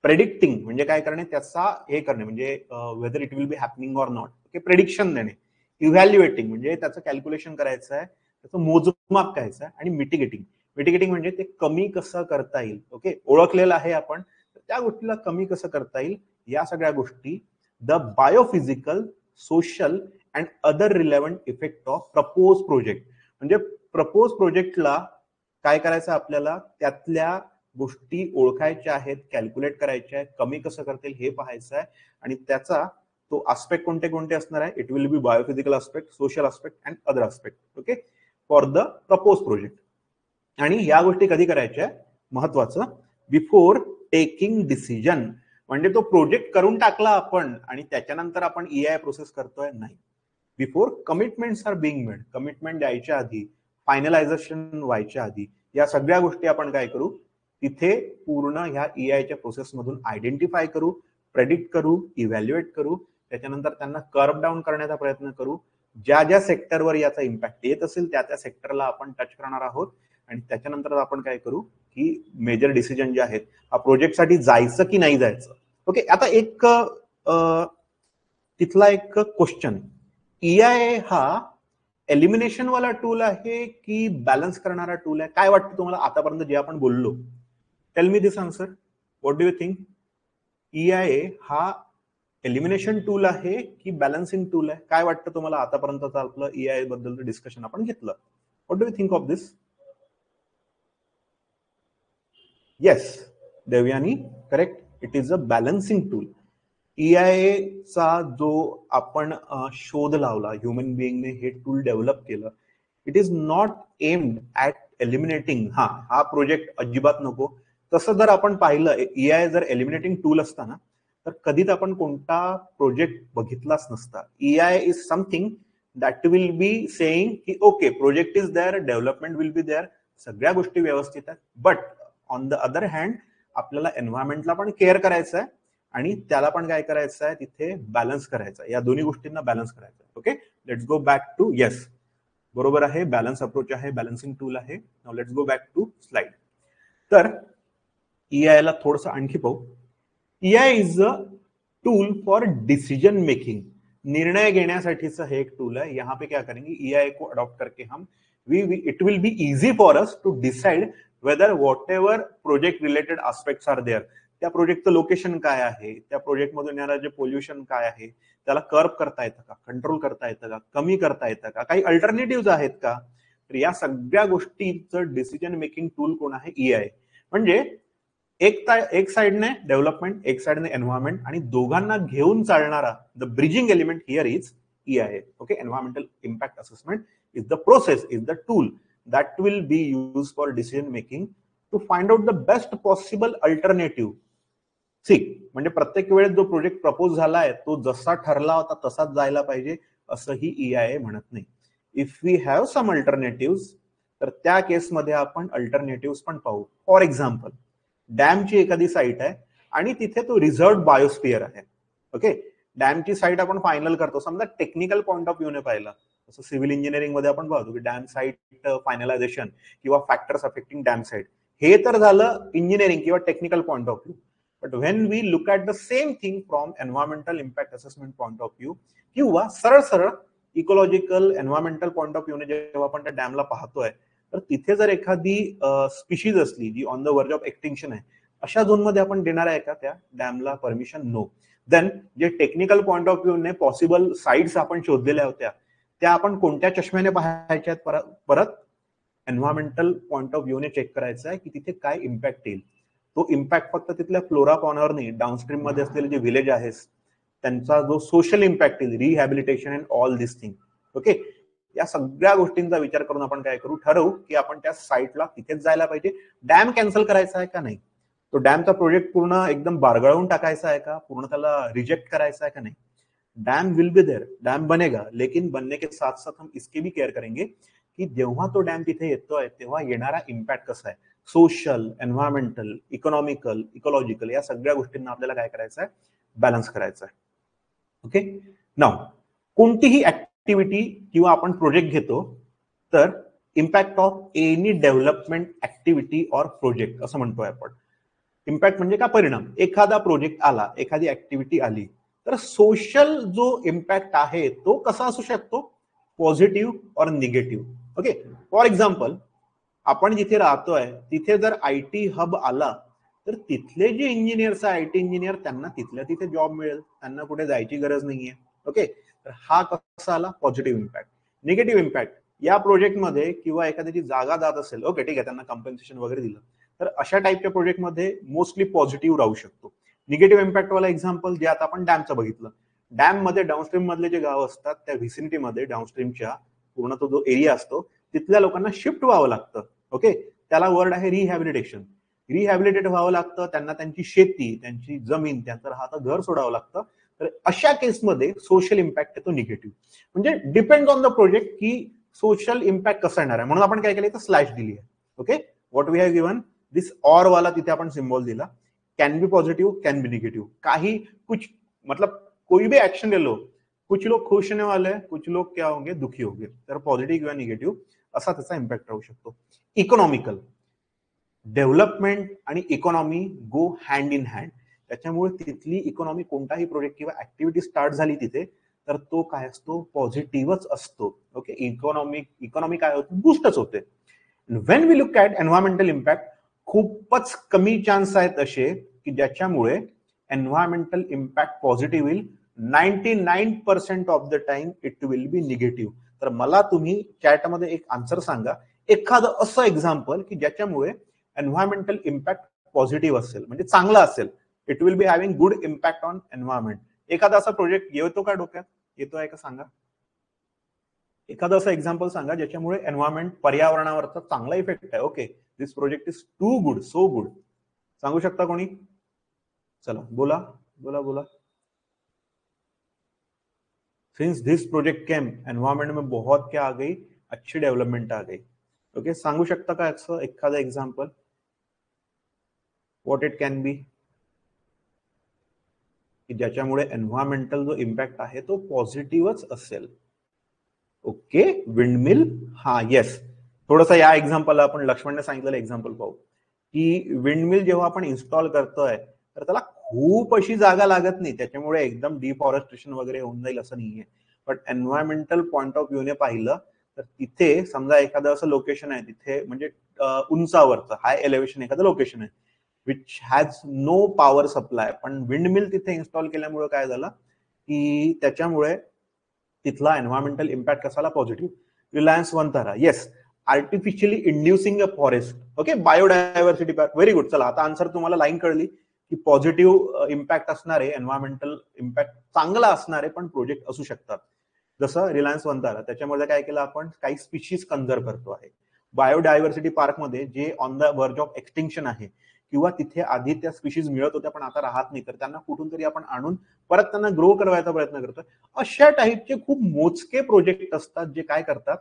प्रेडिक्टिंग म्हणजे काय करणे, त्याचा हे करणे म्हणजे whether it will be happening or not. Okay, prediction देणे, इव्हॅल्युएटिंग म्हणजे त्याचं कॅल्क्युलेशन करायचं आहे, त्याचं मोजमाप करायचं आहे, आणि मिटिगेटिंग म्हणजे ते कमी कसं करता येईल. ओके, ओळखलेलं आहे आपण, त्या गोष्टीला कमी कसं करता येईल, या सगळ्या गोष्टी. The biophysical, social and other relevant effect of propose project. म्हणजे प्रपोज प्रोजेक्टला काय करायचं आपल्याला, त्यातल्या गोष्टी ओळखायच्या आहेत, कॅल्क्युलेट करायच्या आहेत, कमी कसं करता येईल हे पाहायचं आहे, आणि त्याचा तो आस्पेक्ट कोणते कोणते असणार आहे. It will B biophysical aspect, social aspect and other aspect. Okay, for the propose project. आणि या गोष्टी कधी करायच्या, महत्वाचं, बिफोर टेकिंग डिसिजन. म्हणजे तो प्रोजेक्ट करून टाकला आपण आणि त्याच्यानंतर आपण EIA प्रोसेस करतोय, नाही. Before commitments are being made, commitment द्यायच्या आधी, फायनलायझेशन व्हायच्या आधी, या सगळ्या गोष्टी आपण काय करू, तिथे पूर्ण ह्या EIAच्या प्रोसेसमधून आयडेंटिफाय करू, प्रेडिक्ट करू, इव्हॅल्युएट करू, त्याच्यानंतर त्यांना कर्व डाऊन करण्याचा प्रयत्न करू. ज्या ज्या सेक्टरवर याचा इम्पॅक्ट येत असेल त्या त्या सेक्टरला आपण टच करणार आहोत आणि त्याच्यानंतर आपण काय करू की मेजर डिसिजन जे आहेत, हा प्रोजेक्टसाठी जायचं की नाही जायचं. ओके, आता एक तिथला एक क्वेश्चन, EIA हा एलिमिनेशन वाला टूल आहे की बॅलन्स करणारा टूल आहे? काय वाटतं तुम्हाला आतापर्यंत जे आपण बोललो? Tell me this answer. What do you think? EIA हा एलिमिनेशन टूल आहे की बॅलन्सिंग टूल आहे? काय वाटतं तुम्हाला आतापर्यंत आपलं EIA बद्दलचं डिस्कशन आपण घेतलं? What do you think of this? Yes Devayani, correct. It is a balancing tool. EIA चा जो आपण शोध लावला, ह्युमन बिईंगने हे टूल डेव्हलप केलं, it is not aimed at eliminating. हा प्रोजेक्ट अजिबात नको. तसं जर आपण पाहिलं, EIA जर एलिमिनेटिंग टूल असता ना, तर कधीच आपण कोणता प्रोजेक्ट बघितलाच नसता. EIA is something that will be saying की okay, project is there, development will be there, सगळ्या गोष्टी व्यवस्थित आहेत, but on the other hand आपल्याला एन्व्हायरमेंटला पण केअर करायचं आहे आणि त्याला पण काय करायचं आहे, तिथे बॅलन्स करायचं आहे, या दोन्ही गोष्टींना बॅलन्स करायचं आहे. Okay, let's go back to, yes बरोबर आहे, बॅलन्स अप्रोच आहे, बॅलन्सिंग टूल आहे. Now let's go back to slide. तर EIA ला थोडंसं आणखी पाहू. EIA is a tool for decision making. निर्णय घेण्यासाठीचं हे एक टूल है. यहाँ पे क्या करेंगे, EIA को अडॉप्ट करके हम it will be easy for us to decide whether whatever project related aspects are there. त्या प्रोजेक्टचं लोकेशन काय आहे, त्या प्रोजेक्टमधून येणारं जे पोल्युशन काय आहे, त्याला कर्व करता येतं का, कंट्रोल करता येतं का, कमी करता येतं का, काही अल्टरनेटिव्ह आहेत का. तर या सगळ्या गोष्टींचं डिसिजन मेकिंग टूल कोण आहे, EIA. म्हणजे एक साइडने डेव्हलपमेंट, एक साइडने एन्व्हायरमेंट, आणि दोघांना घेऊन चालणारा the bridging element here is EIA. Okay, environmental impact assessment is the process, is the tool that will be used for decision making to find out the best possible alternative. See, म्हणजे प्रत्येक वेळेस जो प्रोजेक्ट प्रपोज झालाय तो जसा ठरला होता तसाच जायला पाहिजे असंही EIA म्हणत नाही. If we have some alternative, तर त्या केसमध्ये आपण अल्टरनेटिव्ह पण पाहू. फॉर एक्झाम्पल, डॅमची एखादी साईट आहे आणि तिथे तो रिझर्व्ड बायोस्फिअर आहे. ओके, डॅमची साईट आपण फायनल करतो, समजा टेक्निकल पॉइंट ऑफ व्ह्यूने पाहिला, जसं सिव्हिल इंजिनिअरिंग मध्ये आपण पाहतो की डॅम साईट फायनलायझेशन किंवा फॅक्टर्स अफेक्टिंग डॅम साईट, हे तर झालं इंजिनिअरिंग किंवा technical point of view. But when we look at the same thing from environmental impact assessment point of view किंवा सरळ सरळ इकोलॉजिकल एन्व्हायरमेंटल पॉइंट ऑफ व्ह्यूने जेव्हा आपण त्या डॅमला पाहतोय, तर तिथे जर एखादी स्पीशीज असली जी on the verge of extinction आहे, अशा झोनमध्ये आपण देणार आहे का त्या डॅमला परमिशन? नो. देन जे टेक्निकल पॉइंट ऑफ व्ह्यूने पॉसिबल साईट्स आपण शोधलेल्या होत्या, त्या आपण कोणत्या चष्म्याने पाहायच्या, परत एन्व्हायरमेंटल पॉइंट ऑफ व्ह्यूने चेक करायचं आहे की तिथे काय इम्पॅक्ट येईल. तो इम्पॅक्ट फक्त तिथल्या फ्लोरा फॉनावर नाही, डाऊनस्ट्रीम मध्ये असलेले जे विलेज आहेत त्यांचा जो सोशल इम्पॅक्ट येईल, rehabilitation and all this thing. Okay, या सगळ्या गोष्टींचा विचार करून आपण काय करू, ठरवू की आपण त्या साईटला तिथेच जायला पाहिजे. डॅम कॅन्सल करायचा आहे का नाही, तो डॅमचा प्रोजेक्ट पूर्ण एकदम बारगळवून टाकायचा आहे का, पूर्ण त्याला रिजेक्ट करायचा आहे का नाही. Dam will be there, dam बनेगा, लेकिन बनने के साथ साथ हम इसके भी केयर करेंगे की जेव्हा तो डॅम तिथे येतोय तेव्हा येणारा इम्पॅक्ट कसा आहे, सोशल, एन्व्हायरमेंटल, इकॉनॉमिकल, इकोलॉजिकल, या सगळ्या गोष्टींना आपल्याला काय करायचं आहे, बॅलन्स करायचं आहे. ओके, नाउ कोणतीही ऍक्टिव्हिटी किंवा आपण प्रोजेक्ट घेतो तर impact of any development activity और प्रोजेक्ट असं म्हणतोय आपण. इम्पॅक्ट म्हणजे का, परिणाम. एखादा प्रोजेक्ट आला, एखादी ऍक्टिव्हिटी आली, तर सोशल जो इम्पॅक्ट आहे तो कसा असू शकतो, पॉझिटिव्ह और निगेटिव्ह. ओके, फॉर एक्झाम्पल, आपण जिथे राहतोय तिथे जर IT हब आला तर तिथले जे इंजिनियर्स आहे, IT इंजिनियर, त्यांना तिथल्या तिथे जॉब मिळेल, त्यांना कुठे जायची गरज नाहीये. ओके, तर हा कसा आला, पॉझिटिव्ह इम्पॅक्ट. निगेटिव्ह इम्पॅक्ट, या प्रोजेक्टमध्ये किंवा एखाद्याची जागा जात असेल, ओके ठीक आहे, त्यांना कॉम्पेन्सेशन वगैरे दिलं, तर अशा टाईपच्या प्रोजेक्टमध्ये मोस्टली पॉझिटिव्ह राहू शकतो. निगेटिव्ह इम्पॅक्ट वाला एक्झाम्पल जे आता आपण डॅमचं बघितलं, डॅम मध्ये डाऊनस्ट्रीम मधले जे गाव असतात त्या व्हिसिनिटीमध्ये डाऊनस्ट्रीमच्या पूर्ण तो जो एरिया असतो तिथल्या लोकांना शिफ्ट व्हावं लागतं. ओके, त्याला वर्ड आहे रिहॅबिलिटेशन. रिहॅबिलिटेट व्हावं लागतं, त्यांना त्यांची शेती, त्यांची जमीन, त्यांचं राहतं घर सोडावं लागतं. तर अशा केसमध्ये सोशल इम्पॅक्ट येतो निगेटिव्ह. म्हणजे डिपेंड ऑन द प्रोजेक्ट की सोशल इम्पॅक्ट कसं येणार आहे. म्हणून आपण काय केलं, तर स्लॅश दिली आहे. Okay, what we have given this or वाला तिथे आपण सिम्बॉल दिला. Can be positive, can be negative. काही कुछ मतलब कोई भी एक्शन ले लो, कुछ लोग खुश होने वाले हैं, कुछ लोग क्या होंगे, दुखी होंगे. तर पॉझिटिव्ह किंवा निगेटिव्ह असा त्याचा इम्पॅक्ट राहू शकतो. इकॉनॉमिकल, डेव्हलपमेंट आणि economy go hand in hand. त्याच्यामुळे तिथली इकॉनॉमी, कोणताही प्रोजेक्ट किंवा ऍक्टिव्हिटी स्टार्ट झाली तिथे, तर तो काय असतो, पॉझिटिव्हच असतो. ओके, इकॉनॉमी काय होते, बूस्टच होते. When we look at environmental impact, खूपच कमी चान्स आहेत असे की ज्याच्यामुळे एन्व्हायरमेंटल इम्पॅक्ट पॉझिटिव्ह होईल. 99% of the time it will B negative. तर मला तुम्ही चॅटमध्ये एक आन्सर सांगा, एखादं असं एक्झाम्पल की ज्याच्यामुळे एन्व्हायरमेंटल इम्पॅक्ट पॉझिटिव्ह असेल, म्हणजे चांगला असेल, it will be having good impact on environment. एखादा असा प्रोजेक्ट येतो का डोक्यात, येतो आहे का सांगा. एखादं असं एक्झाम्पल सांगा ज्याच्यामुळे एन्व्हायरमेंट, पर्यावरणावरचा चांगला इफेक्ट आहे. Okay, this project is too good, so good. सांगू शकता कोणी? चला बोला बोला बोला. Since this project came, environment में बहुत क्या आ गई, अच्छी डेवलपमेंट आ गई. ओके, सांगू शकता का असं एखादं example, what it can be, की ज्याच्यामुळे एन्व्हायरमेंटल जो इम्पॅक्ट आहे तो पॉझिटिव्हच असेल. Okay, windmill. हा येस, थोडंसं या एक्झाम्पलला आपण लक्ष्मणने सांगितलेलं एक्झाम्पल पाहू की विंडमिल जेव्हा आपण इन्स्टॉल करतोय तर त्याला खूप अशी जागा लागत नाही, त्याच्यामुळे एकदम डिफॉरेस्टेशन वगैरे होऊन जाईल असं नाहीये. बट एन्व्हायरमेंटल पॉइंट ऑफ व्ह्यूने पाहिलं तर तिथे समजा एखादं असं लोकेशन आहे तिथे, म्हणजे उंचावरचं हाय एलिव्हेशन एखादं लोकेशन आहे which has no power supply, पण विंडमिल तिथे इन्स्टॉल केल्यामुळे काय झालं की त्याच्यामुळे तिथला एन्व्हायरमेंटल इम्पॅक्ट कसाला, positive. Reliance Vantara, yes, artificially inducing a forest. Okay, biodiversity park, very good. चला आता आन्सर तुम्हाला लाईन कळली की पॉझिटिव्ह इम्पॅक्ट असणारे, एन्व्हायरमेंटल इम्पॅक्ट चांगला असणारे पण प्रोजेक्ट असू शकतात. जसं रिलायन्स वनतारा, त्याच्यामध्ये काय केलं आपण, काही स्पीशीज कन्झर्व करतो आहे. बायोडायव्हर्सिटी पार्कमध्ये जे on the verge of extinction आहे किंवा तिथे आधी त्या स्पीशीज मिळत होत्या पण आता राहत नाही, तर त्यांना कुठून तरी आपण आणून परत त्यांना ग्रो करवायचा प्रयत्न करतोय. अशा टाईपचे खूप मोजके प्रोजेक्ट असतात जे काय करतात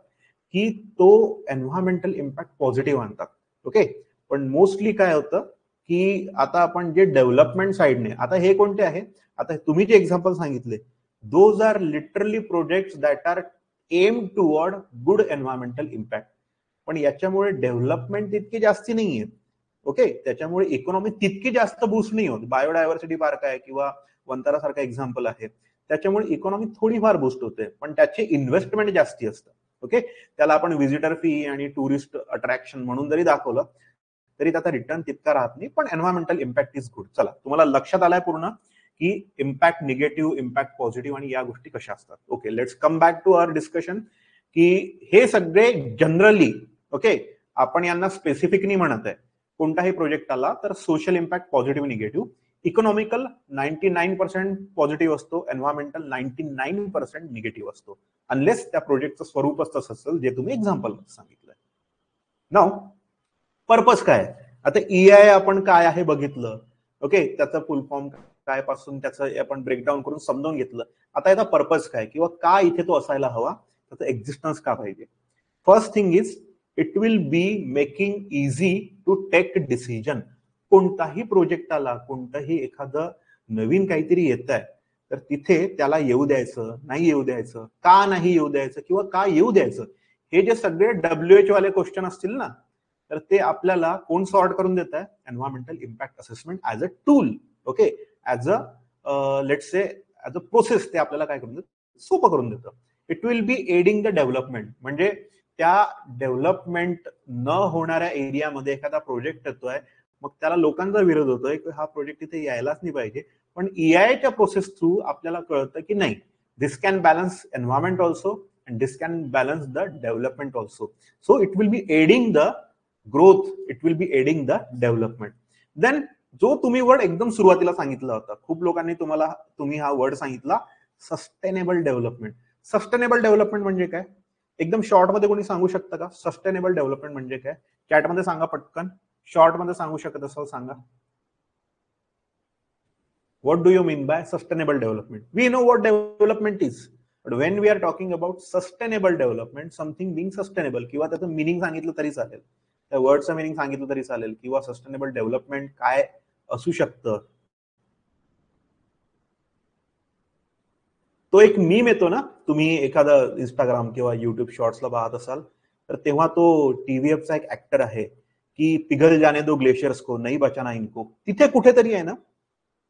की तो एन्व्हायरमेंटल इम्पॅक्ट पॉझिटिव्ह आणतात. ओके, पण मोस्टली काय होतं की आता आपण जे डेव्हलपमेंट साइडने, आता हे कोणते आहे, आता तुम्ही जे एक्झाम्पल सांगितले, those are literally projects that are aim toward good environmental impact. पण याच्यामुळे डेव्हलपमेंट तितकी जास्ती नाहीये. ओके, त्याच्यामुळे इकॉनॉमी तितकी जास्त बूस्ट नाही होत. बायोडायव्हर्सिटी पार्क आहे किंवा वंतारा सारखा एक्झाम्पल आहे, त्याच्यामुळे इकॉनॉमी थोडीफार बूस्ट होते पण त्याचे इन्व्हेस्टमेंट जास्ती असतं. ओके, त्याला आपण व्हिजिटर फी आणि टुरिस्ट अट्रॅक्शन म्हणून जरी दाखवलं तरी त्याचा रिटर्न तितका राहत नाही, पण एन्व्हायरमेंटल इम्पॅक्ट इज गुड. चला, तुम्हाला लक्षात आलाय पूर्ण की इम्पॅक्ट निगेटिव्ह, इम्पॅक्ट पॉझिटिव्ह आणि या गोष्टी कशा असतात. Okay, let's come back to our discussion की हे सगळे जनरली, ओके, आपण यांना स्पेसिफिक नाही म्हणत आहे. कोणताही प्रोजेक्ट आला तर social impact positive, negative. Economical 99% positive असतो, एन्व्हायरमेंटल 99% निगेटिव्ह असतो, अनलेस त्या प्रोजेक्टचं स्वरूपच तसं असेल जे तुम्ही एक्झाम्पल सांगितलंय. नाउ पर्पज काय, आता EI आपण काय आहे बघितलं. ओके, त्याचा फुल फॉर्म काय पासून त्याचं आपण ब्रेकडाऊन करून समजावून घेतलं. आता याचा पर्पज काय किंवा का इथे तो असायला हवा, त्याचं एक्झिस्टन्स का पाहिजे. First thing is it will be making easy to take decision. कोणताही प्रोजेक्ट आला, कोणताही एखादं नवीन काहीतरी येत आहे तर तिथे त्याला येऊ द्यायचं, नाही येऊ द्यायचं, का नाही येऊ द्यायचं किंवा का येऊ द्यायचं, हे जे सगळे WH वाले क्वेश्चन असतील ना, तर ते आपल्याला कोण सॉर्ट करून देत आहे, environmental impact assessment as a tool. Okay, as a let's say as a process ते आपल्याला काय करून देतं, सोपं करून देतं. It will be aiding the development, म्हणजे त्या डेव्हलपमेंट न होणाऱ्या एरियामध्ये एखादा प्रोजेक्ट येतोय, मग त्याला लोकांचा विरोध होतोय की हा प्रोजेक्ट इथे यायलाच नाही पाहिजे, पण EIच्या प्रोसेस थ्रू आपल्याला कळतं की नाही, this can balance environment also and this can balance the development also. So it will be aiding the growth, it will be aiding the development. Then जो तुम्ही वर्ड एकदम सुरुवातीला सांगितला होता, खूप लोकांनी तुम्ही हा वर्ड सांगितला, सस्टेनेबल डेव्हलपमेंट. सस्टेनेबल डेव्हलपमेंट म्हणजे काय, एकदम शॉर्ट मध्ये कोणी सांगू शकतं का, सस्टेनेबल डेव्हलपमेंट म्हणजे काय, चॅटमध्ये सांगा पटकन. शॉर्ट मध्ये सांगू शकत असाल सांगा. What do you mean by sustainable development? We know what development is, but when we are talking about sustainable development, something being sustainable, किंवा त्याचं मीनिंग सांगितलं तरी चालेल, त्या वर्डचं मीनिंग सांगितलं तरी चालेल, किंवा सस्टेनेबल डेव्हलपमेंट काय असू शकतं. तो एक मीम येतो ना, तुम्ही एखादा इंस्टाग्राम किंवा युट्यूब शॉर्ट्सला पाहत असाल तर तेव्हा तो टीव्हीएफचा एक ऍक्टर आहे की पिघल जाने दो ग्लेशियर्स को नहीं बचाना इनको, तिथे कुठेतरी आहे ना,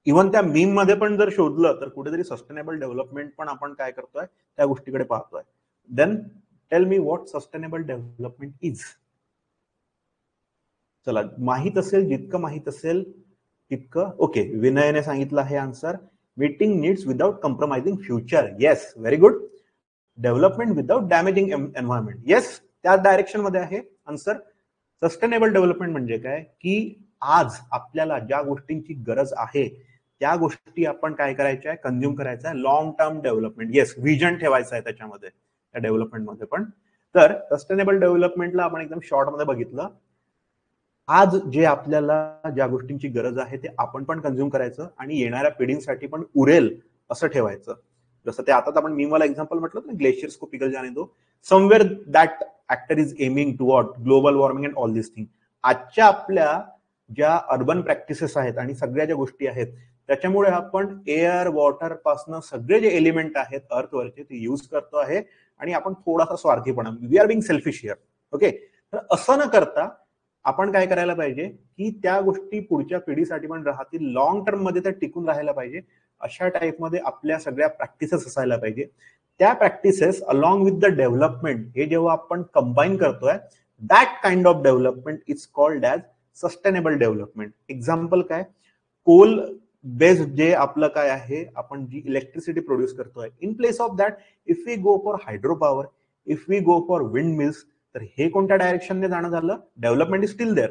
इव्हन त्या मीम मध्ये पण जर शोधलं तर कुठेतरी सस्टेनेबल डेव्हलपमेंट पण आपण काय करतोय त्या गोष्टीकडे पाहतोय. Then tell me what sustainable development is. चला, माहित असेल जितकं माहित असेल तितकं. ओके, विनयने सांगितलं आहे answer, meeting needs without compromising future. Yes, very good. Development without damaging environment. Yes, त्या डायरेक्शन मध्ये आहे आन्सर. सस्टेनेबल डेव्हलपमेंट म्हणजे काय की आज आपल्याला ज्या गोष्टींची गरज आहे त्या गोष्टी आपण काय करायच्या आहे, कंझ्युम करायचं आहे. Long term development. Yes, vision ठेवायचं आहे त्याच्यामध्ये, त्या डेव्हलपमेंटमध्ये पण. तर सस्टेनेबल डेव्हलपमेंटला आपण एकदम शॉर्ट मध्ये बघितलं. आज जे आपल्याला ज्या गोष्टींची गरज आहे ते आपण पण कंझ्युम करायचं आणि येणाऱ्या पिढींसाठी पण उरेल असं ठेवायचं. जसं ते आता आपण मीमवाला एक्झाम्पल म्हटलं ना, ग्लेशियर्स को पिघल जाने दो, somewhere that actor is aiming to what, global warming and all this thing. आजच्या आपल्या ज्या अर्बन प्रॅक्टिसेस आहेत आणि सगळ्या ज्या गोष्टी आहेत त्याच्यामुळे आपण एअर वॉटर पासनं सगळे जे एलिमेंट आहेत अर्थवरचे ते यूज करतो आहे आणि आपण थोडासा स्वार्थीपणा, we are being selfish here. Okay, तर असं न करता आपण काय करायला पाहिजे की त्या गोष्टी पुढच्या पिढीसाठी पण राहतील, लॉंग टर्म मध्ये त्या टिकून राहायला पाहिजे. अशा टाईपमध्ये आपल्या सगळ्या प्रॅक्टिसेस असायला पाहिजे. त्या practices along with the development हे जेव्हा आपण कंबाईन करतोय, that kind of development is called as sustainable development. Example काय, कोल बेस्ड जे आपलं काय आहे, आपण जी इलेक्ट्रिसिटी प्रोड्यूस करतोय, in place of that if we go for hydro power, if we go for wind mills, तर हे कोणत्या डायरेक्शनने जाणं झालं, development is still there.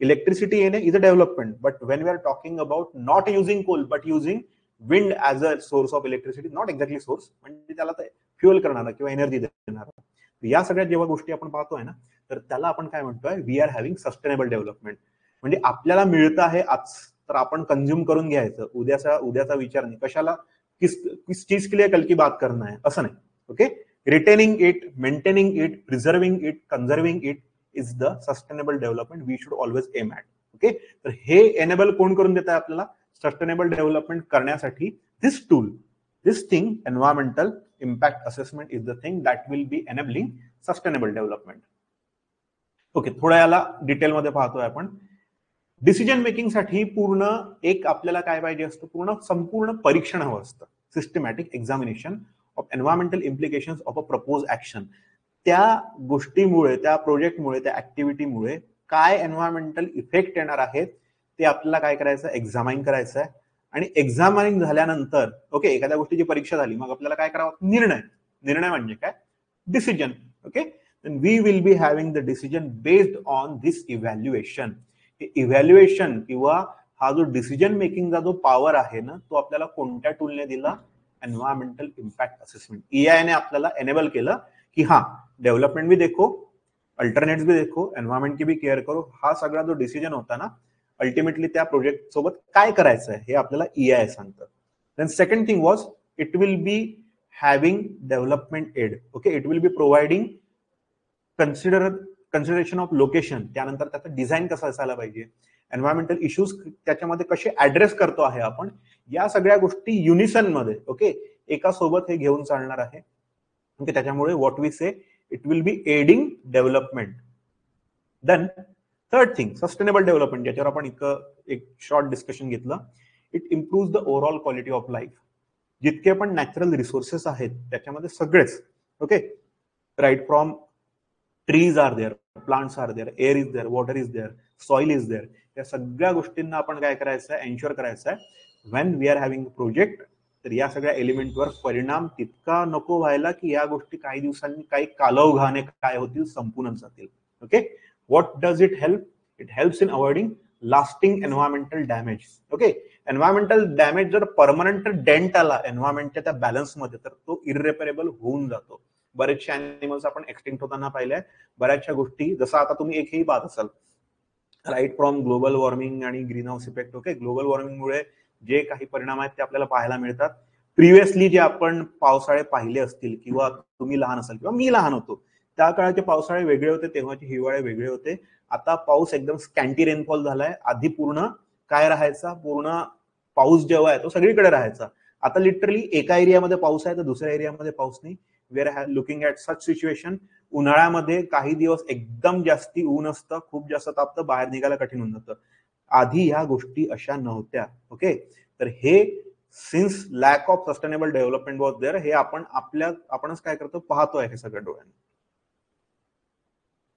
Electricity येणे is a development, but when we are talking about not using coal but using wind as a source of electricity, not exactly source, म्हणजे त्याला फ्युअल करणार किंवा एनर्जी देणार, या सगळ्या जेव्हा गोष्टी आपण पाहतोय ना, तर त्याला आपण काय म्हणतोय, we are having sustainable development. म्हणजे आपल्याला मिळतं आहे आज तर आपण कंझ्युम करून घ्यायचं, उद्याचा विचार नाही, कशाला किस चीज के लिए कल की बात करना है असं नाही. Okay, retaining it, maintaining it, preserving it, conserving it is the sustainable development we should always aim at. Okay, तर हे एनेबल कोण करून देत आहे आपल्याला सस्टेनेबल डेव्हलपमेंट करण्यासाठी? This tool, this thing, environmental impact assessment is the thing that will be enabling sustainable development. Okay, थोडं याला डिटेलमध्ये पाहतोय आपण. डिसिजन मेकिंग साठी पूर्ण एक आपल्याला काय पाहिजे असतं, संपूर्ण परीक्षण हवं असतं, systematic examination of environmental implications of a propose action. त्या गोष्टीमुळे, त्या प्रोजेक्टमुळे, त्या ऍक्टिव्हिटीमुळे काय एन्व्हायरमेंटल इफेक्ट येणार आहेत ते आपल्याला काय करायचं, एक्झामाइन करायचं आहे. आणि एक्झामाइन झाल्यानंतर ओके, एखाद्या गोष्टीची परीक्षा झाली, मग आपल्याला काय करावं, निर्णय म्हणजे काय, decision. Okay, then we will be having the decision based on this evaluation. Evaluation किंवा हा जो डिसिजन मेकिंगचा जो पॉवर आहे ना, तो आपल्याला कोणत्या टूलने दिला, एन्व्हायरमेंटल इम्पॅक्ट असेसमेंट. EIA ने आपल्याला एनेबल केलं की हा डेव्हलपमेंट भी देखो, अल्टरनेट्स भी देखो, एन्व्हायरमेंट की भी केअर करो. हा सगळा जो डिसिजन होता ना, अल्टिमेटली त्या प्रोजेक्ट सोबत काय करायचं आहे हे आपल्याला EIA सांगतं. Then second thing was, it will be having development aid. Okay, it will be providing consideration of location, त्यानंतर त्याचं डिझाईन कसं असायला पाहिजे, एन्व्हायरमेंटल इश्यूज त्याच्यामध्ये कसे ऍड्रेस करतो आहे आपण, या सगळ्या गोष्टी युनिसन मध्ये ओके एका सोबत हे घेऊन चालणार आहे. ओके, त्याच्यामुळे what we say, it will be aiding development. Then third thing, sustainable development, ज्याच्यावर आपण एक शॉर्ट डिस्कशन घेतलं. It improve the overall quality of life. जितके पण नॅचरल रिसोर्सेस आहेत त्याच्यामध्ये सगळेच okay, right from trees are there, plants are there, air is there, water is there, soil is there, या सगळ्या गोष्टींना आपण काय करायचं आहे, एन्श्योर करायचं आहे when we are having project. तर या सगळ्या एलिमेंटवर परिणाम तितका नको व्हायला की या गोष्टी काही दिवसांनी, काही कालौघाने काय होतील, संपूनच जातील. Okay, what does it help, it helps in avoiding lasting environmental damage. Okay, environmental damage जर परमनंट डेंट आला एन्व्हायरमेंटच्या त्या बॅलन्समध्ये तर तो इररिपेरेबल होऊन जातो. बरेचशे अॅनिमल्स आपण एक्सटिंक्ट होताना पाहिलंय, बऱ्याचशा गोष्टी, जसं आता तुम्ही एकही पाहत असाल, राईट फ्रॉम ग्लोबल वॉर्मिंग आणि green house effect. Okay, global वॉर्मिंगमुळे जे काही परिणाम आहेत ते आपल्याला पाहायला मिळतात. प्रिव्हियसली जे आपण पावसाळे पाहिले असतील, किंवा तुम्ही लहान असाल किंवा मी लहान होतो, त्या काळाचे पावसाळे वेगळे होते, तेव्हाचे हिवाळे वेगळे होते. आता पाऊस एकदम स्कॅन्टी रेनफॉल झालाय. आधी पूर्ण काय राहायचा, पूर्ण पाऊस जेव्हा आहे तो सगळीकडे राहायचा. आता लिटरली एका एरियामध्ये पाऊस आहे तर दुसऱ्या एरियामध्ये पाऊस नाही. We are looking at such situation. उन्हाळ्यामध्ये काही दिवस एकदम जास्ती ऊन असतं, खूप जास्त तापतं, बाहेर निघायला कठीण होऊन जातं. आधी ह्या गोष्टी अशा नव्हत्या. ओके, तर हे since lack of sustainable development was there, हे आपणच काय करतो, पाहतोय हे सगळं डोळ्यांनी.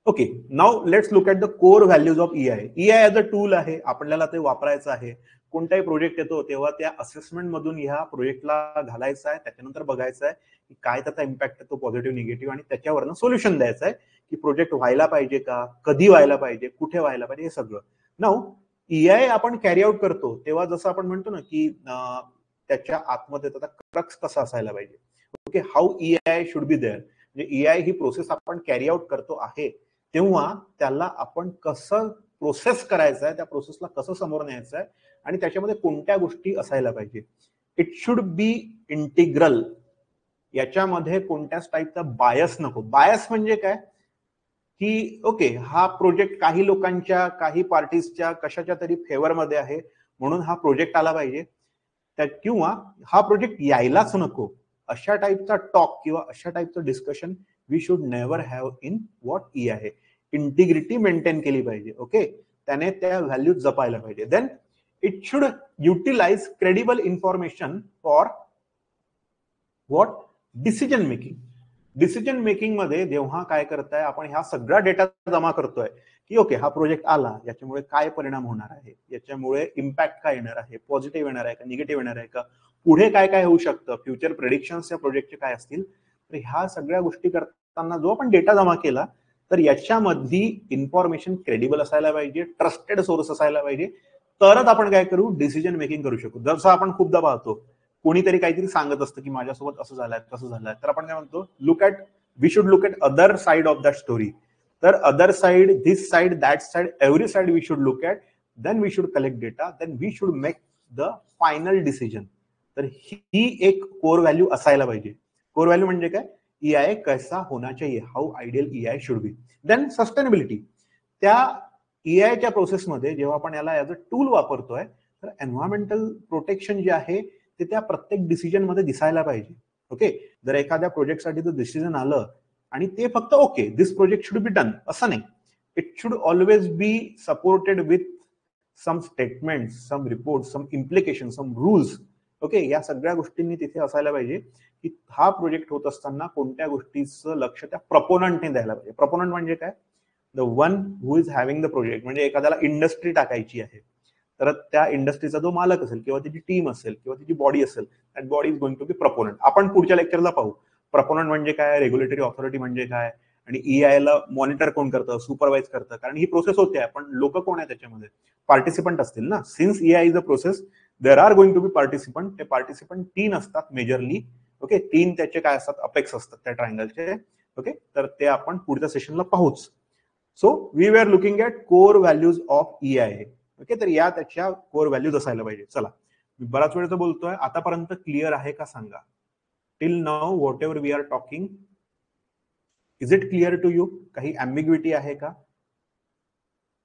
Okay, now let's look at the core values of E I. E I as a tool आहे, आपल्याला ते वापरायचं आहे. कोणताही प्रोजेक्ट येतो तेव्हा त्या असेसमेंट मधून ह्या प्रोजेक्टला घालायचा आहे, त्याच्यानंतर बघायचं आहे की काय त्याचा इम्पॅक्ट येतो, पॉझिटिव्ह निगेटिव्ह, आणि त्याच्यावरनं सोल्युशन द्यायचं आहे की प्रोजेक्ट व्हायला पाहिजे का, कधी व्हायला पाहिजे, कुठे व्हायला पाहिजे, हे सगळं. नाउ ईआय आपण कॅरी आउट करतो तेव्हा जसं आपण म्हणतो ना की त्याच्या आतमध्ये त्याचा क्रक्स कसा असायला पाहिजे. Okay, how E I should be there. म्हणजे ईआय ही प्रोसेस आपण कॅरी आउट करतो आहे तेव्हा त्याला आपण कसं प्रोसेस करायचं आहे, त्या प्रोसेसला कसं समोर न्यायचं आहे, आणि त्याच्यामध्ये कोणत्या गोष्टी असायला पाहिजे. It should be integral. याच्यामध्ये कोणत्याच टाईपचा बायस नको. बायस म्हणजे काय की ओके, हा प्रोजेक्ट काही लोकांच्या, काही पार्टीजच्या कशाच्या तरी फेवरमध्ये आहे म्हणून हा प्रोजेक्ट आला पाहिजे, किंवा हा प्रोजेक्ट यायलाच नको, अशा टाईपचा टॉक किंवा अशा टाईपचं discussion we should never have in what E आहे. इंटिग्रिटी मेंटेन केली पाहिजे. ओके, त्याने त्या व्हॅल्यू जपायला पाहिजे. Then it should utilize credible information for what, decision making. Decision making मध्ये जेव्हा काय करताय आपण, ह्या सगळा डेटा जमा करतोय की ओके, हा प्रोजेक्ट आला, याच्यामुळे काय परिणाम होणार आहे, याच्यामुळे इम्पॅक्ट काय येणार आहे, पॉझिटिव्ह येणार आहे का, निगेटिव्ह येणार आहे का, पुढे काय काय होऊ शकतं, फ्युचर प्रेडिक्शन्स या प्रोजेक्टचे काय असतील. तर ह्या सगळ्या गोष्टी करताना जो आपण डेटा जमा केला, तर याच्यामध्ये इन्फॉर्मेशन क्रेडिबल असायला पाहिजे, ट्रस्टेड सोर्स असायला पाहिजे, तरच आपण काय करू, डिसिजन मेकिंग करू शकू. जसं आपण खूपदा पाहतो, कोणीतरी काहीतरी सांगत असतं की माझ्यासोबत असं झालंय, तसं झालंय, तर आपण काय म्हणतो, look at, we should look at other side of that story. तर other side, this side, that side, every side we should look at. Then we should collect data, then we should make the final decision. तर ही एक कोर व्हॅल्यू असायला पाहिजे. कोर व्हॅल्यू म्हणजे काय, ईआय कैसा होना चाहिए, how ideal E I should be. Then sustainability. त्या ईआयच्या प्रोसेसमध्ये जेव्हा आपण याला ॲज अ टूल वापरतोय, तर एन्व्हायरमेंटल प्रोटेक्शन जे आहे ते त्या प्रत्येक डिसिजन मध्ये दिसायला पाहिजे. ओके, जर एखाद्या प्रोजेक्टसाठी जर डिसिजन आलं आणि ते फक्त okay, this project should be done, असं नाही. It should always be supported with some statement, some report, some implication, some rules. Okay, या सगळ्या गोष्टींनी तिथे असायला पाहिजे की हा प्रोजेक्ट होत असताना कोणत्या गोष्टीचं लक्ष त्या प्रपोनंटने द्यायला पाहिजे. प्रपोनंट म्हणजे काय, the one who is having the project. म्हणजे एखाद्याला इंडस्ट्री टाकायची आहे, तर त्या इंडस्ट्रीचा जो मालक असेल किंवा त्याची टीम असेल किंवा त्याची बॉडी असेल, that body is going to be proponent. आपण पुढच्या लेक्चरला पाहू प्रपोनंट म्हणजे काय, रेग्युलेटरी ऑथॉरिटी म्हणजे काय, आणि ईआय ला मॉनिटर कोण करतं, सुपरवाइज करतं. कारण ही प्रोसेस होते, पण लोक कोण आहे त्याच्यामध्ये, पार्टिसिपंट असतील ना. Since E I is a process, there are going to be participant. ते पार्टिसिपंट 3 असतात मेजरली. ओके, 3 त्याचे काय असतात, अपेक्स असतात त्या ट्रायंगलचे. ओके, तर ते आपण पुढच्या सेशनला पाहूच. So we are looking at core values of E I. Okay, तर या त्याच्या कोर व्हॅल्यूज असायला पाहिजे. चला, मी बराच वेळेचं बोलतोय, आतापर्यंत क्लिअर आहे का सांगा. Till now whatever we are talking, is it clear to you? काही ॲम्बिग्विटी आहे का,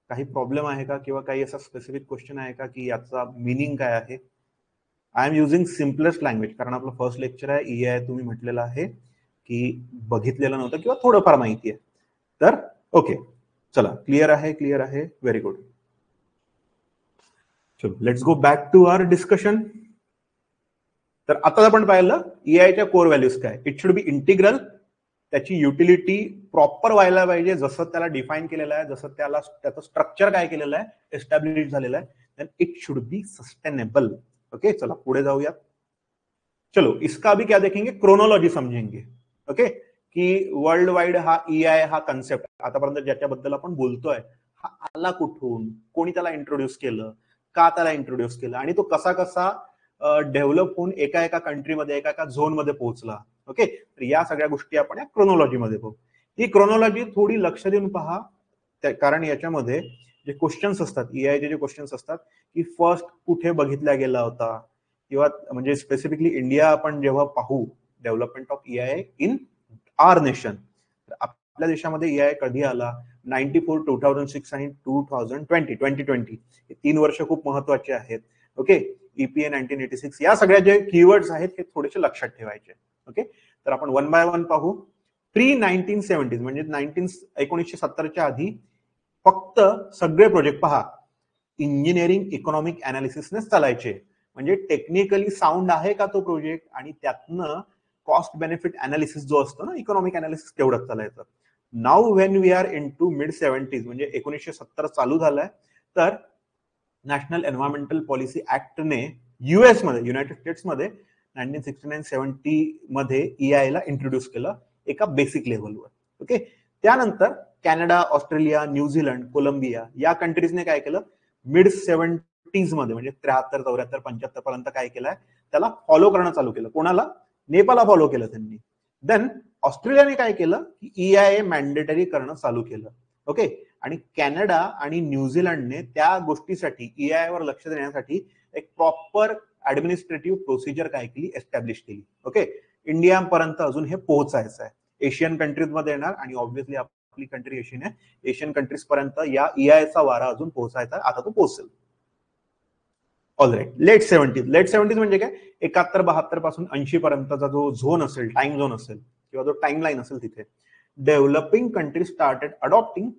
काही प्रॉब्लेम आहे का, किंवा काही असा स्पेसिफिक क्वेश्चन आहे का की याचा मिनिंग काय आहे? I am using simplest language, कारण आपलं फर्स्ट लेक्चर आहे. ईआय तुम्ही म्हटलेलं आहे की बघितलेलं नव्हतं किंवा थोडंफार माहिती आहे. तर ओके, चला, क्लिअर आहे, क्लिअर आहे, व्हेरी गुड. चलो, let's go back to our discussion. तर आता आपण पाहिलं ईआयच्या कोर व्हॅल्यूज काय. It should be integral. त्याची युटिलिटी प्रॉपर व्हायला पाहिजे, जसं त्याला डिफाईन केलेलं आहे, जसं त्याचं स्ट्रक्चर काय केलेलं आहे, एस्टॅब्लिश झालेलं आहे. Then it should be sustainable. Okay, चला पुढे जाऊयात. चलो, इसका अभी क्या देखेंगे, क्रोनोलॉजी समजेंगे. ओके, की वर्ल्ड वाईड हा ईआय हा कन्सेप्ट आतापर्यंत ज्याच्याबद्दल आपण बोलतोय, हा आला कुठून, कोणी त्याला इंट्रोड्यूस केलं, का त्याला इंट्रोड्यूस केलं, आणि तो कसा कसा डेव्हलप होऊन एका एका कंट्रीमध्ये, एका एका झोन मध्ये पोहोचला. ओके, तर या सगळ्या गोष्टी आपण या क्रोनोलॉजी मध्ये पाहू. ही क्रोनोलॉजी थोडी लक्ष देऊन पहा, कारण याच्यामध्ये जे क्वेश्चन्स असतात, EIचे जे क्वेश्चन्स असतात की फर्स्ट कुठे बघितला गेला होता, किंवा म्हणजे स्पेसिफिकली इंडिया आपण जेव्हा पाहू development of EI in our nation, आपल्या देशामध्ये EI कधी आला, 94, 2006 आणि 2020 हे 3 वर्ष खूप महत्वाचे आहेत. ओके, EPA 1986 या सगळ्या जे कीवर्ड्स आहेत हे थोडेसे लक्षात ठेवायचे. ओके, तर आपण वन बाय वन पाहू. प्री 1970 म्हणजे 1970च्या आधी फक्त सगळे प्रोजेक्ट पहा इंजिनिअरिंग इकॉनॉमिक अनालिसिसने चालायचे. म्हणजे टेक्निकली साऊंड आहे का तो प्रोजेक्ट, आणि त्यातनं कॉस्ट बेनिफिट अनालिसिस जो असतो ना, इकॉनॉमिक अनालिसिस तेवढंच चालायचं. Now when we are into mid 70s म्हणजे 1970 चालू झालाय, तर नॅशनल एन्व्हायरमेंटल पॉलिसी ऍक्टने US मध्ये, युनायटेड स्टेट्स मध्ये 1969-70 मध्ये EI ला इंट्रोड्यूस केलं एका बेसिक लेव्हलवर. ओके, त्यानंतर कॅनडा, ऑस्ट्रेलिया, न्यूझीलंड, कोलंबिया या कंट्रीजने काय केलं, मिड 70s मध्ये म्हणजे 73, 74, 75 पर्यंत काय केलंय, त्याला फॉलो करणं चालू केलं. कोणाला? नेपाळला फॉलो केलं त्यांनी. देन ऑस्ट्रेलियाने काय केलं की EIA मॅन्डेटरी करणं चालू केलं. ओके, आणि कॅनडा आणि न्यूझीलंडने त्या गोष्टीसाठी EIA वर लक्ष देण्यासाठी एक प्रॉपर ऍडमिनिस्ट्रेटिव्ह प्रोसिजर काय केली, एस्टॅब्लिश केली. ओके, इंडियापर्यंत अजून हे पोहोचायचं आहे. एशियन कंट्रीज मध्ये येणार आणि ऑब्व्हियसली आपली कंट्री एशियन आहे, एशियन कंट्रीज पर्यंत या EIA चा वारा अजून पोहोचायचा, आता तो पोहोचेल. ऑलराईट, लेट 70s म्हणजे काय, 71-72 पासून 80 पर्यंतचा जो झोन असेल, टाइम झोन असेल किंवा जो टाइमलाईन असेल, तिथे developing country started adopting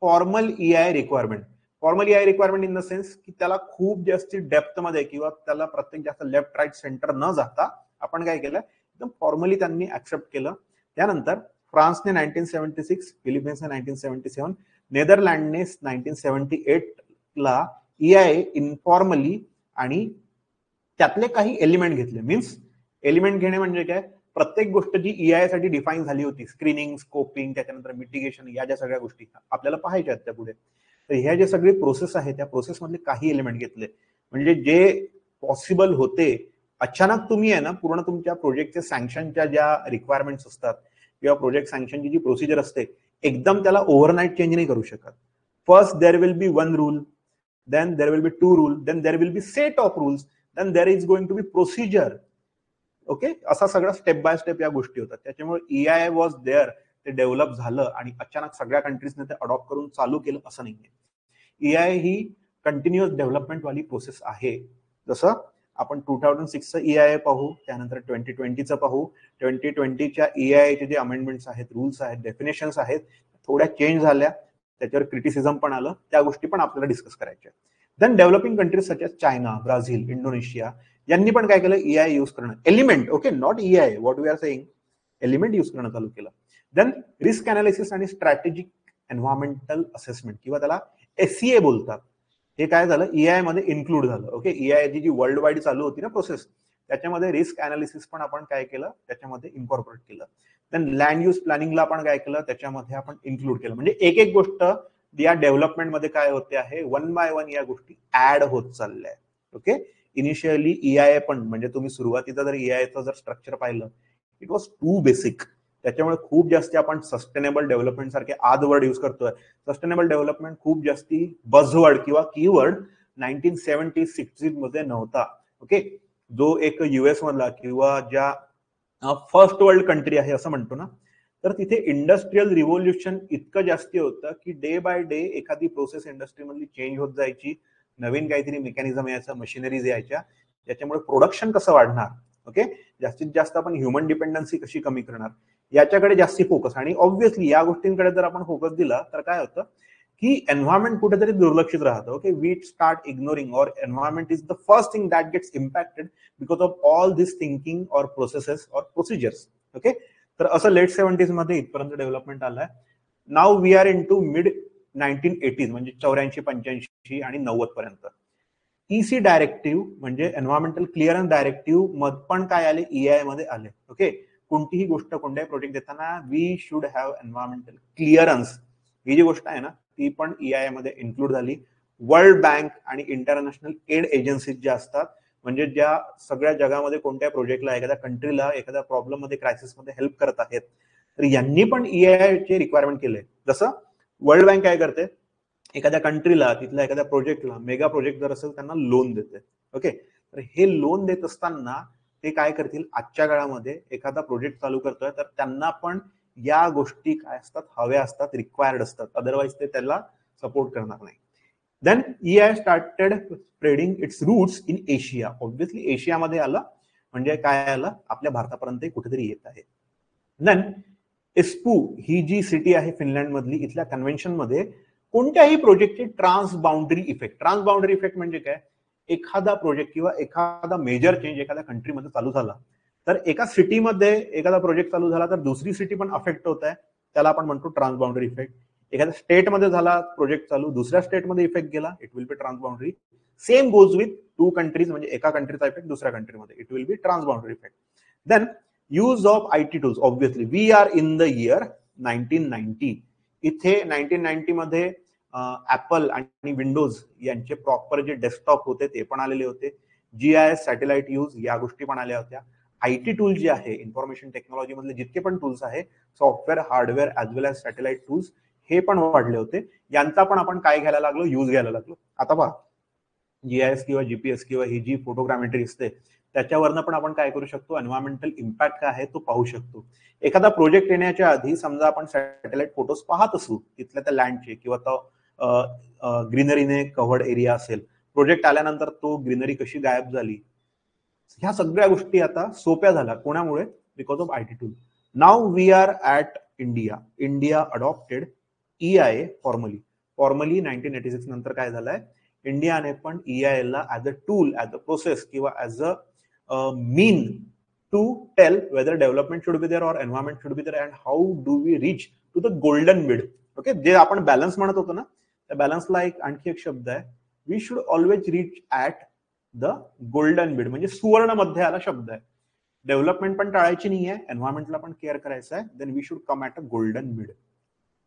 formal EI requirement. Formal EI requirement in the sense की त्याला खूप जास्त डेप्थ मध्ये किंवा त्याला प्रत्येक जास्त लेफ्ट राईट सेंटर न जाता आपण काय केलं, एकदम फॉर्मली त्यांनी ऍक्सेप्ट केलं. त्यानंतर फ्रान्सने 1976, फिलिपिन्सने 1977, नेदरलँडने 1978 ला EI इन्फॉर्मली आणि त्यातले काही एलिमेंट घेतले. मीन्स एलिमेंट घेणे म्हणजे काय, प्रत्येक गोष्ट जी EI साठी डिफाईन झाली होती, स्क्रीनिंग, स्कोपिंग, त्याच्यानंतर मिटिगेशन, या ज्या सगळ्या गोष्टी आपल्याला पाहायच्या आहेत त्या पुढे, तर ह्या जे सगळे प्रोसेस आहे त्या प्रोसेस मधले काही एलिमेंट घेतले. म्हणजे जे पॉसिबल होते, अचानक तुम्ही आहे ना पूर्ण तुमच्या प्रोजेक्टचे सँक्शनच्या ज्या रिक्वायरमेंट्स असतात किंवा प्रोजेक्ट सँक्शनची जी प्रोसिजर असते, एकदम त्याला ओव्हरनाईट चेंज नाही करू शकत. First there will be one rule, then there will be two rules, then there will be set of rules, then there is going to be procedure. Okay, असा सगळा स्टेप बाय स्टेप या गोष्टी होतात. त्याच्यामुळे EI वॉज देअर, ते डेव्हलप झालं आणि अचानक सगळ्या कंट्रीजने ते अडॉप्ट करून चालू केलं असं नाहीये. EI ही कंटिन्युअस डेव्हलपमेंट वाली प्रोसेस आहे. जसं आपण 2006चं EIA पाहू, त्यानंतर 2020चं पाहू. 2020च्या EIAचे जे अमेंडमेंट्स आहेत, रूल्स आहेत, डेफिनेशन्स आहेत, थोड्या चेंज झाल्या, त्याच्यावर क्रिटिसिझम पण आलं, त्या गोष्टी पण आपल्याला डिस्कस करायच्या. Then developing countries such as China, Brazil, Indonesia यांनी पण काय केलं, EI यूज करणं, element, okay, not EI, what we are saying, element use करणं चालू केलं. देन रिस्क अनालिसिस आणि स्ट्रॅटेजिक एन्व्हायरमेंटल असेसमेंट किंवा त्याला SCA बोलतात, हे काय झालं, EI मध्ये इन्क्लूड झालं. ओके, EI जी वर्ल्ड वाईड चालू होती ना प्रोसेस, त्याच्यामध्ये रिस्क अनालिसिस पण आपण काय केलं, त्याच्यामध्ये इन्कॉर्पोरेट केलं. देन लँड यूज प्लॅनिंगला आपण काय केलं, त्याच्यामध्ये आपण इन्क्लूड केलं. म्हणजे एक एक गोष्ट या डेव्हलपमेंटमध्ये काय होते आहे, वन बाय वन या गोष्टी ऍड होत चालल्या आहेत. ओके, इनिशियली EIA पण म्हणजे तुम्ही सुरुवातीचा जर EIAचं जर स्ट्रक्चर पाहिलं, इट वॉज टू बेसिक. त्याच्यामुळे खूप जास्ती आपण सस्टेनेबल डेव्हलपमेंट सारखे आदवर्ड यूज करतोय. सस्टेनेबल डेव्हलपमेंट खूप जास्ती बझवर्ड किंवा कीवर्ड 1970-60 मध्ये नव्हता. ओके, जो एक US मधला किंवा ज्या फर्स्ट वर्ल्ड कंट्री आहे असं म्हणतो ना, तर तिथे इंडस्ट्रियल रिव्होल्युशन इतकं जास्ती होतं की डे बाय डे एखादी प्रोसेस इंडस्ट्रीमधली चेंज होत जायची, नवीन काहीतरी मेकॅनिझम यायचं, मशिनरीज यायच्या, त्याच्यामुळे प्रोडक्शन कसं वाढणार, ओके, जास्तीत जास्त आपण ह्युमन डिपेंडन्सी कशी कमी करणार, याच्याकडे जास्ती फोकस. आणि ऑब्व्हियसली या गोष्टींकडे जर आपण फोकस दिला तर काय होतं की एन्व्हायरमेंट कुठेतरी दुर्लक्षित राहतं. ओके, वी स्टार्ट इग्नोरिंग, और environment is the first thing that gets impacted because of all this thinking और प्रोसेसेस और प्रोसिजर्स. ओके, तर असं लेट 70s मध्ये इथपर्यंत डेव्हलपमेंट आलाय. Now we are into mid 1980s म्हणजे 84, 85 आणि 90 पर्यंत. EC डायरेक्टिव्ह म्हणजे एन्व्हायरमेंटल क्लिअरन्स डायरेक्टिव्ह मध पण काय आले, EI मध्ये आले. ओके, कोणतीही गोष्ट, कोणत्याही प्रोजेक्ट देताना we should have environmental clearance, ही जी गोष्ट आहे ना ती पण EI मध्ये इन्क्लूड झाली. वर्ल्ड बँक आणि इंटरनॅशनल एड एजन्सीज ज्या असतात, म्हणजे ज्या सगळ्या जगामध्ये कोणत्या प्रोजेक्टला, एखाद्या कंट्रीला एखाद्या प्रॉब्लेम मध्ये, क्रायसिस मध्ये हेल्प करत आहेत, तर यांनी पण EI चे रिक्वायरमेंट केले. जसं वर्ल्ड बँक काय करते, एखाद्या कंट्रीला तिथल्या एखाद्या प्रोजेक्टला मेगा प्रोजेक्ट जर असेल त्यांना लोन देते. ओके, तर हे लोन देत असताना ते काय करतील, आजच्या काळामध्ये एखादा प्रोजेक्ट चालू करतोय तर त्यांना पण या गोष्टी काय असतात, हव्या असतात, रिक्वायर्ड असतात, अदरवाईज ते त्याला सपोर्ट करणार नाही. Then EI started spreading its roots in Asia. Obviously एशियामध्ये आलं म्हणजे काय आलं, आपल्या भारतापर्यंत कुठेतरी येत आहे. देन एस्पू ही जी सिटी आहे फिनलँड मधली, इथल्या कन्व्हेन्शन मध्ये कोणत्याही प्रोजेक्टची ट्रान्स बाउंड्री इफेक्ट म्हणजे काय, एखादा प्रोजेक्ट किंवा एखादा मेजर चेंज एखाद्या कंट्रीमध्ये चालू झाला तर एका सिटीमध्ये एखादा प्रोजेक्ट चालू झाला तर दुसरी सिटी पण अफेक्ट होत आहे, त्याला आपण म्हणतो ट्रान्स बाउंड्री इफेक्ट. एखाद्या स्टेटमध्ये झाला प्रोजेक्ट चालू, दुसऱ्या स्टेटमध्ये इफेक्ट गेला, it will be trans boundary. Same goes with two countries, म्हणजे एका कंट्रीचा इफेक्ट दुसऱ्या कंट्रीमध्ये, it will be trans boundary effect. Then use of IT tools. Obviously we are in the year 1990. इथे 1990 मध्ये ऍपल आणि विंडोज यांचे प्रॉपर जे डेस्कटॉप होते ते पण आलेले होते. GIS सॅटेलाइट यूज या गोष्टी पण आल्या होत्या. IT टूल्स जे आहे, इन्फॉर्मेशन टेक्नॉलॉजी मधले जितके पण टूल्स आहे, सॉफ्टवेअर, हार्डवेअर ॲज वेल एज सॅटेलाइट टूल्स, हे पण वाढले होते. यांचा पण आपण काय घ्यायला लागलो, यूज घ्यायला लागलो. आता पहा, GIS किंवा GPS किंवा ही जी फोटोग्रामेट्री असते त्याच्यावरनं पण आपण काय करू शकतो, एन्व्हायरमेंटल इम्पॅक्ट काय आहे तो पाहू शकतो. एखादा प्रोजेक्ट येण्याच्या आधी समजा आपण सॅटेलाइट फोटोज पाहत असू तिथल्या त्या लँडचे किंवा तो ग्रीनरीने कव्हर्ड एरिया असेल, प्रोजेक्ट आल्यानंतर तो ग्रीनरी कशी गायब झाली, ह्या सगळ्या गोष्टी आता सोप्या झाल्या. कोणामुळे? Because of IT tool. Now we are at India adopted EI formally 1986 नंतर काय झालंय, इंडियाने पण EI ला as a tool, as a process किंवा as a mean to tell whether development should be there और environment should be there and how do we reach to the golden mid. Okay, जे आपण बॅलन्स म्हणत होतो ना, त्या बॅलन्सला आणखी एक शब्द आहे, we should always reach at the golden mid, म्हणजे सुवर्ण मध्याला शब्द आहे. डेव्हलपमेंट पण टाळायची नाही आहे, एन्व्हायरमेंटला पण केअर करायचं आहे, then we should come at a golden mid.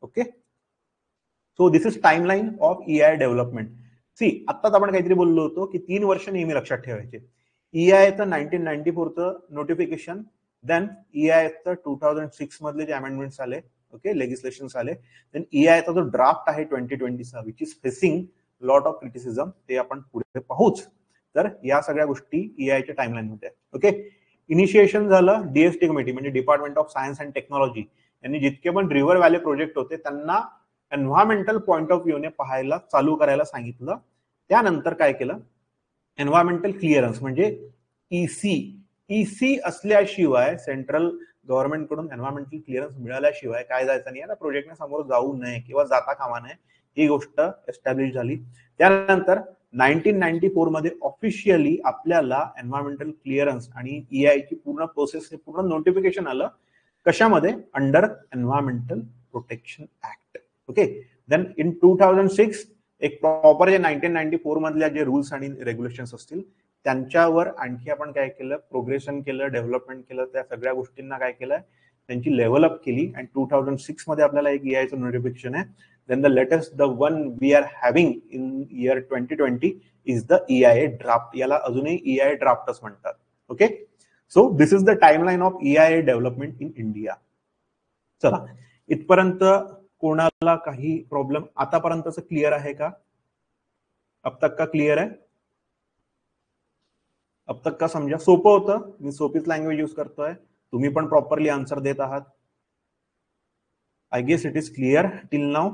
Okay, so this is timeline of EI development. See, आत्ताच आपण काहीतरी बोललो होतो की 3 वर्ष नेहमी लक्षात ठेवायचे. EIचं 1994चं नोटिफिकेशन, देन EIचं 2006 मधले जे अमेंडमेंट्स आले, ओके, लेजिस्लेशन आले, देन EIचा जो ड्राफ्ट आहे 2020चा which is facing lot of criticism, ते आपण पुढे पाहूच. तर या सगळ्या गोष्टी EIच्या टाइमलाईन मध्ये. ओके, इनिशिएशन झालं DST कमिटी म्हणजे department of science and technology यांनी जितके पण रिव्हर व्हॅली प्रोजेक्ट होते त्यांना एन्व्हायरमेंटल पॉइंट ऑफ व्ह्यूने पाहायला चालू करायला सांगितलं. त्यानंतर काय केलं, एन्व्हायरमेंटल क्लिअरन्स म्हणजे EC असल्याशिवाय, सेंट्रल गव्हर्नमेंट कडून एन्व्हायरमेंटल क्लिअरन्स मिळाल्याशिवाय काय जायचं नाही, या प्रोजेक्टने समोर जाऊ नये किंवा जाता कामा नये, ही गोष्ट एस्टॅब्लिश झाली. त्यानंतर 1994 मध्ये ऑफिशियली आपल्याला एन्व्हायरमेंटल क्लिअरन्स आणि EI ची पूर्ण प्रोसेस, हे पूर्ण नोटिफिकेशन आलं. कशामध्ये? Under environmental protection act. Okay, then in 2006 एक प्रॉपर जे 1994 मधल्या जे रूल्स आणि रेग्युलेशन्स असतील त्यांच्यावर आणखी आपण काय केलं, प्रोग्रेशन केलं, डेव्हलपमेंट केलं, त्या सगळ्या गोष्टींना काय केलं, त्यांची लेव्हल अप केली. आणि 2006 मध्ये आपल्याला एक EIचं नोटिफिकेशन आहे. Then the latest, the one we are having in year 2020 is the EIA draft. याला अजूनही EIA ड्राफ्टच म्हणतात. Okay, so this is the timeline of EIA development in India. चला, इथपर्यंत कोणाला काही प्रॉब्लेम आतापर्यंतच क्लिअर आहे का? अब तक का क्लिअर आहे? अब तक का समजा? सोपं होतं, मी सोपीच लँग्वेज यूज करतोय, तुम्ही पण प्रॉपरली आन्सर देत आहात. I guess it is clear till now.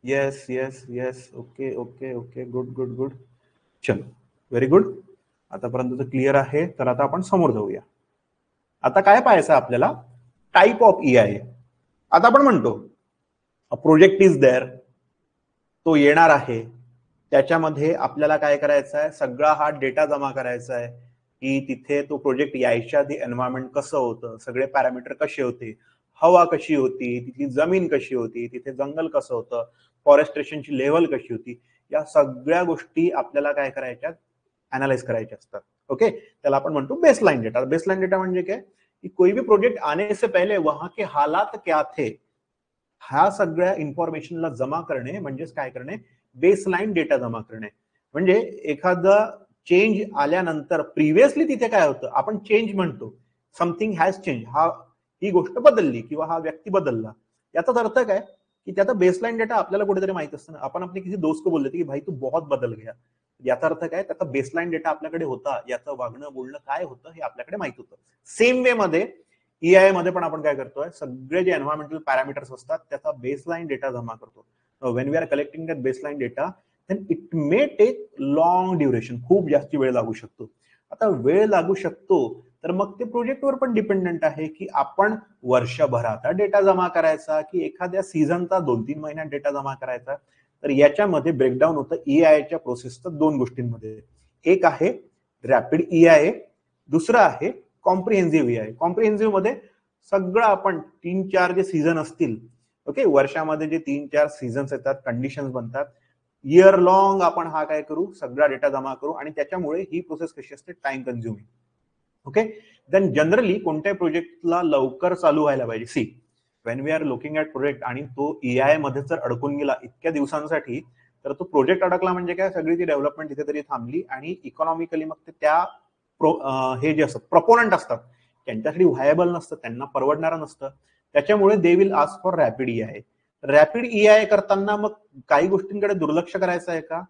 Yes yes yes, okay okay okay, good good good, चलो, व्हेरी गुड. आतापर्यंत क्लिअर आहे. तर आता आपण समोर जाऊया. आता काय पाहायचं आपल्याला? Type of EIA. आता आपण म्हणतो प्रोजेक्ट इज देअर, तो येणार आहे, त्याच्यामध्ये आपल्याला काय करायचं आहे, सगळा हा डेटा जमा करायचा आहे की तिथे तो प्रोजेक्ट यायच्या आधी एन्व्हायरमेंट कसं होतं, सगळे पॅरामीटर कसे होते, हवा कशी होती, तिथली जमीन कशी होती, तिथे जंगल कसं होतं, फॉरेस्ट्रेशनची लेवल कशी होती, या सगळ्या गोष्टी आपल्याला काय करायच्या, अनालाइज करायच्या असतात. ओके, त्याला आपण म्हणतो बेसलाइन डेटा. बेसलाइन डेटा म्हणजे काय कि कोई भी प्रोजेक्ट आने से पहले वहां के हालात क्या थे, ह्या सगळ्या इन्फॉर्मेशनला जमा करणे म्हणजेच काय करणे, बेसलाइन डेटा जमा करणे. म्हणजे एखादा चेंज आल्यानंतर प्रिव्हियसली तिथे काय होतं, आपण चेंज म्हणतो, समथिंग हॅज चेंज, ही गोष्ट बदलली किंवा हा व्यक्ती बदलला. याचाच अर्थ काय की त्याचा बेसलाईन डेटा आपल्याला कुठेतरी माहित असतं ना. आपण आपले किसी दोस्त को बोलले की भाई तू बहुत बदल गया, याचा अर्थ काय त्याचा बेसलाईन डेटा आपल्याकडे होता, याचं वागणं बोलणं काय होतं हे आपल्याकडे माहित होतं. सेम वे मध्ये EIA मध्ये पण आपण काय करतोय, सगळे जे एन्व्हायरमेंटल पॅरामीटर्स असतात त्याचा बेसलाईन डेटा जमा करतो. When we are collecting that baseline data then it may take long duration, खूप जास्त वेळ लागू शकतो. आता वेळ लागू शकतो तर मग ते प्रोजेक्टवर पण डिपेंडंट आहे की आपण वर्षभराचा डेटा जमा करायचा की एखाद्या सीझनचा 2-3 महिन्यात डेटा जमा करायचा. तर याच्यामध्ये ब्रेकडाऊन होतं EIAच्या प्रोसेसचं 2 गोष्टींमध्ये. एक आहे रॅपिड EIA, दुसरं आहे कॉम्प्रिहेन्सिव्ह EIA. कॉम्प्रिहेन्सिव्ह मध्ये सगळं आपण 3-4 जे सीझन असतील, ओके, वर्षामध्ये जे 3-4 सीझन्स येतात, कंडिशन्स बनतात, इयर लॉंग आपण हा काय करू, सगळा डेटा जमा करू आणि त्याच्यामुळे ही प्रोसेस कशी असते, time consuming. Okay, then generally कोणत्याही प्रोजेक्टला लवकर चालू व्हायला पाहिजे. See when we are looking at project आणि तो EIA मध्ये जर अडकून गेला इतक्या दिवसांसाठी, तर तो प्रोजेक्ट अडकला म्हणजे काय, सगळी ती डेव्हलपमेंट तिथे तरी थांबली आणि इकॉनॉमिकली मग ते त्या हे जे असतात प्रपोनंट असतात त्यांच्यासाठी व्हायबल नसतं, त्यांना परवडणारं नसतं. त्याच्यामुळे they will ask for rapid EIA. Rapid EIA करताना मग काही गोष्टींकडे दुर्लक्ष करायचं आहे का,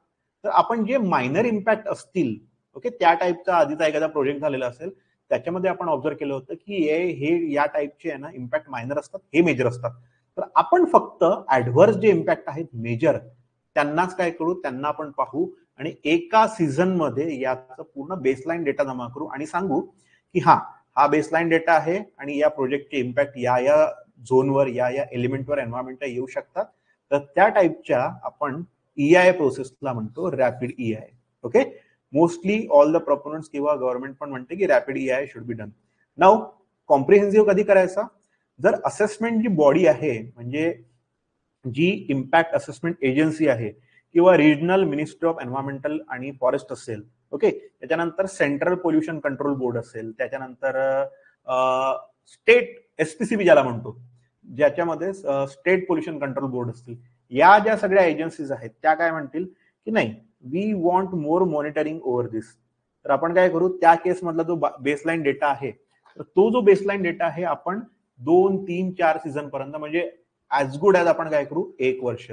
तर आपण जे मायनर इम्पॅक्ट असतील, ओके, त्या टाईपचा आधीचा एखादा प्रोजेक्ट झालेला असेल त्याच्यामध्ये आपण ऑब्झर्व केलं होतं की हे या टाईपचे आहे ना इम्पॅक्ट मायनर असतात, हे मेजर असतात. तर आपण फक्त ऍडव्हर्स जे इम्पॅक्ट आहेत मेजर त्यांनाच काय करू, त्यांना आपण पाहू आणि एका सीझन मध्ये याचा पूर्ण बेसलाईन डेटा जमा करू आणि सांगू की हा बेसलाईन डेटा आहे आणि या प्रोजेक्टचे इम्पॅक्ट या झोनवर या एलिमेंटवर एन्व्हायरमेंटला येऊ शकतात. तर त्या टाईपच्या आपण EIA प्रोसेसला म्हणतो rapid EIA. Okay, mostly all the proponents किंवा गव्हर्नमेंट पण म्हणते की rapid EIA should be done. Now comprehensive कधी करायचा, जर असेसमेंट जी बॉडी आहे म्हणजे जी इम्पॅक्ट असेसमेंट एजन्सी आहे किंवा रिजनल मिनिस्ट्री ऑफ एन्व्हायरमेंटल आणि फॉरेस्ट असेल, ओके, त्याच्यानंतर सेंट्रल पोल्युशन कंट्रोल बोर्ड असेल, त्याच्यानंतर स्टेट SPCB ज्याला म्हणतो, ज्याच्यामध्ये स्टेट पोल्युशन कंट्रोल बोर्ड असतील, या ज्या सगळ्या एजन्सीज आहेत त्या काय म्हणतील की नाही we want more monitoring over this. तर आपण काय करू, त्या केस मधला जो बेसलाईन डेटा आहे तर तो जो बेसलाईन डेटा आहे आपण 2-3-4 सीझन पर्यंत म्हणजे ऍज गुड ऍज आपण काय करू 1 वर्ष.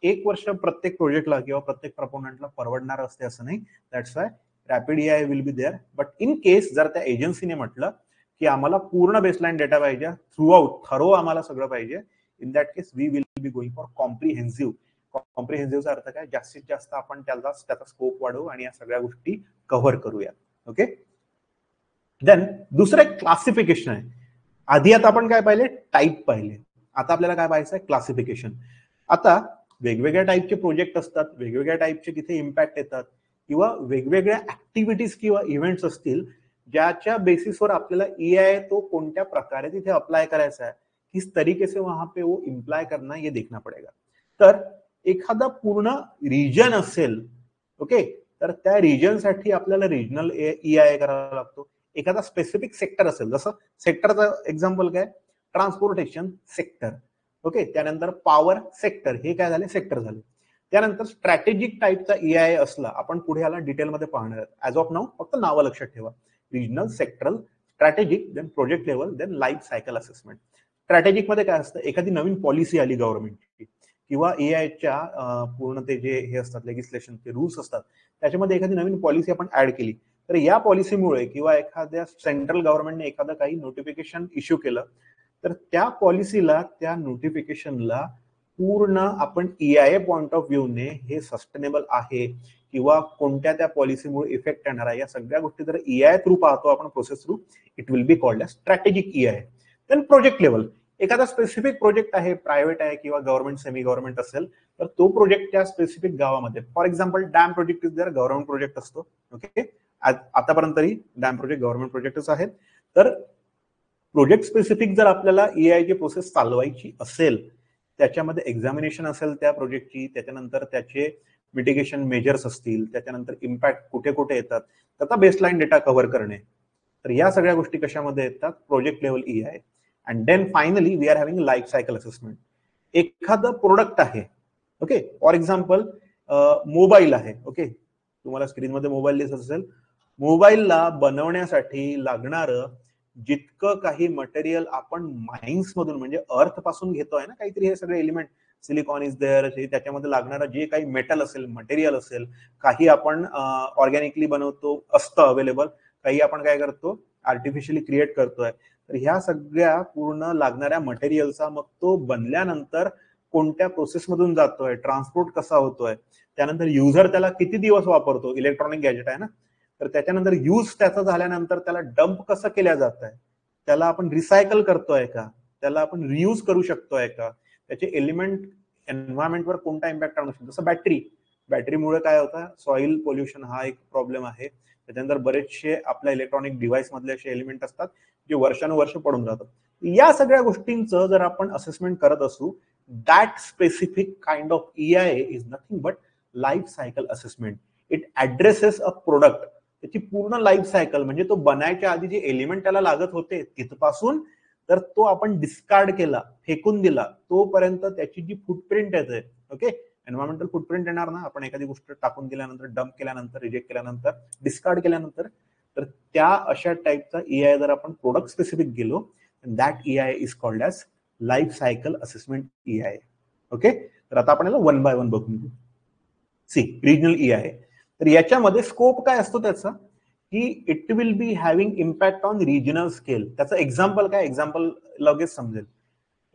1 वर्ष प्रत्येक प्रोजेक्टला किंवा प्रत्येक प्रपोनंटला परवडणार असते असं नाही. That's why rapid EIA will be there. But in case जर त्या एजन्सीने म्हटलं की आम्हाला पूर्ण बेसलाईन डेटा पाहिजे, थ्रू आउट थरो आम्हाला सगळं पाहिजे, in that case we will be going for comprehensive. कॉम्प्रिहेन्सिव्हचा अर्थ काय, जास्तीत जास्त आपण त्याचा स्कोप वाढवू आणि या सगळ्या गोष्टी कव्हर करूया. ओके, देन दुसरं एक क्लासिफिकेशन आहे. आधी आता आपण काय पाहिले, टाईप पाहिले, आता आपल्याला काय पाहायचं आहे, क्लासिफिकेशन. आता वेगवेगळ्या टाईपचे प्रोजेक्ट असतात, वेगवेगळ्या टाईपचे तिथे इम्पॅक्ट येतात किंवा वेगवेगळ्या ऍक्टिव्हिटीज किंवा इव्हेंट्स असतील ज्याच्या बेसिसवर आपल्याला EIA तो कोणत्या प्रकारे तिथे अप्लाय करायचा है, किस तरीके से वहां पे वो इम्प्लाय करना ये देखना पडेगा. तर एखादा पूर्ण रिजन असेल, ओके, तर त्या रिजनसाठी आपल्याला रिजनल EIA करावा लागतो. एखादा स्पेसिफिक सेक्टर असेल, जसं सेक्टरचा एक्झाम्पल काय, ट्रान्सपोर्टेशन सेक्टर, ओके, त्यानंतर पॉवर सेक्टर, हे काय झाले सेक्टर झाले. त्यानंतर स्ट्रॅटेजिक टाईपचा EIA असला, आपण पुढे याला डिटेलमध्ये पाहणार आहोत. ऍज ऑफ नाऊ फक्त नावं लक्षात ठेवा, regional, sectoral, strategic, then project level, then life cycle assessment. Strategic मध्ये काय असतं, एखादी नवीन पॉलिसी आली गव्हर्नमेंटची किंवा EIAच्या पूर्ण ते जे हे असतात लेजिस्लेशन, ते रूल्स असतात, त्याच्यामध्ये एखादी नवीन पॉलिसी आपण ऍड केली तर या पॉलिसीमुळे किंवा एखाद्या सेंट्रल गव्हर्नमेंटने एखादं काही नोटिफिकेशन इश्यू केलं तर त्या पॉलिसीला, त्या नोटिफिकेशनला पूर्ण आपण EIA पॉइंट ऑफ व्ह्यूने हे सस्टेनेबल आहे किंवा कोणत्या त्या पॉलिसीमुळे इफेक्ट येणार आहे, या सगळ्या गोष्टी जर EIA थ्रू पाहतो आपण, process through, it will be called as strategic EIA. Then project level, एखादा स्पेसिफिक प्रोजेक्ट आहे, प्रायव्हेट आहे किंवा गव्हर्नमेंट सेमी गव्हर्नमेंट असेल, तर तो प्रोजेक्ट त्या स्पेसिफिक गावामध्ये, for example dam project is there, government project असतो. ओके, आतापर्यंत तरी डॅम प्रोजेक्ट गव्हर्नमेंट प्रोजेक्टच आहेत. तर प्रोजेक्ट स्पेसिफिक जर आपल्याला EIAची प्रोसेस चालवायची असेल, त्याच्यामध्ये एक्झामिनेशन असेल त्या प्रोजेक्टची, त्याच्यानंतर त्याचे मिटिगेशन मेजर्स असतील, त्याच्यानंतर इम्पॅक्ट कुठे कुठे येतात, त्याचा बेसलाईन डेटा कव्हर करणे, तर या सगळ्या गोष्टी कशामध्ये येतात, project level EIA. And then finally we are having life cycle assessment. एखादं प्रोडक्ट आहे, ओके, फॉर एक्झाम्पल मोबाईल आहे, ओके, तुम्हाला स्क्रीनमध्ये मोबाईल दिसत असेल, मोबाईलला बनवण्यासाठी लागणारं जितकं काही मटेरियल आपण माइन्स मधून म्हणजे अर्थ पासून घेतोय ना काहीतरी, हे सगळे एलिमेंट, सिलिकॉन इज देअर, त्याच्यामध्ये लागणारं जे काही मेटल असेल, मटेरियल असेल, काही आपण ऑर्गॅनिकली बनवतो असतं अवेलेबल, काही आपण काय करतो आर्टिफिशियली क्रिएट करतोय. तर ह्या सगळ्या पूर्ण लागणाऱ्या मटेरियलचा मग तो बनल्यानंतर कोणत्या प्रोसेसमधून जातोय, ट्रान्सपोर्ट कसा होतोय, त्यानंतर युजर त्याला किती दिवस वापरतो, इलेक्ट्रॉनिक गॅजेट आहे ना, तर त्याच्यानंतर यूज त्याचा झाल्यानंतर त्याला डंप कसं केल्या जात आहे, त्याला आपण रिसायकल करतोय का, त्याला आपण रियूज करू शकतोय का, त्याचे एलिमेंट एन्व्हायरमेंटवर कोणता इम्पॅक्ट आणू शकतो. जसं बॅटरीमुळे काय होतं, सॉइल पोल्युशन हा एक प्रॉब्लेम आहे. त्याच्यानंतर बरेचसे आपल्या इलेक्ट्रॉनिक डिव्हाइस मधले असे एलिमेंट असतात जे वर्षानुवर्ष पडून राहतात. या सगळ्या गोष्टींचं जर आपण असेसमेंट करत असू, that specific kind of EIA is nothing but life cycle assessment. It addresses a product, त्याची पूर्ण लाईफ सायकल, म्हणजे तो बनायच्या आधी जे एलिमेंट त्याला लागत होते तिथपासून तर तो आपण डिस्कार्ड केला, फेकून दिला, तोपर्यंत त्याची जी फुटप्रिंट येते, ओके, एन्व्हायरमेंटल फुटप्रिंट येणार ना, आपण एखादी गोष्ट टाकून दिल्यानंतर, डंप केल्यानंतर, रिजेक्ट केल्यानंतर, डिस्कार्ड केल्यानंतर, तर त्या अशा टाईपचा EIA जर आपण प्रोडक्ट स्पेसिफिक गेलो, that EIA is called as life cycle assessment EIA. Okay, तर आता आपण याला 1 बाय 1 बघून घेऊ. See, regional EIA. तर याच्यामध्ये स्कोप काय असतो त्याचा, की it will be having impact on regional scale. त्याचं एक्झाम्पल काय, एक्झाम्पल लगेच समजेल.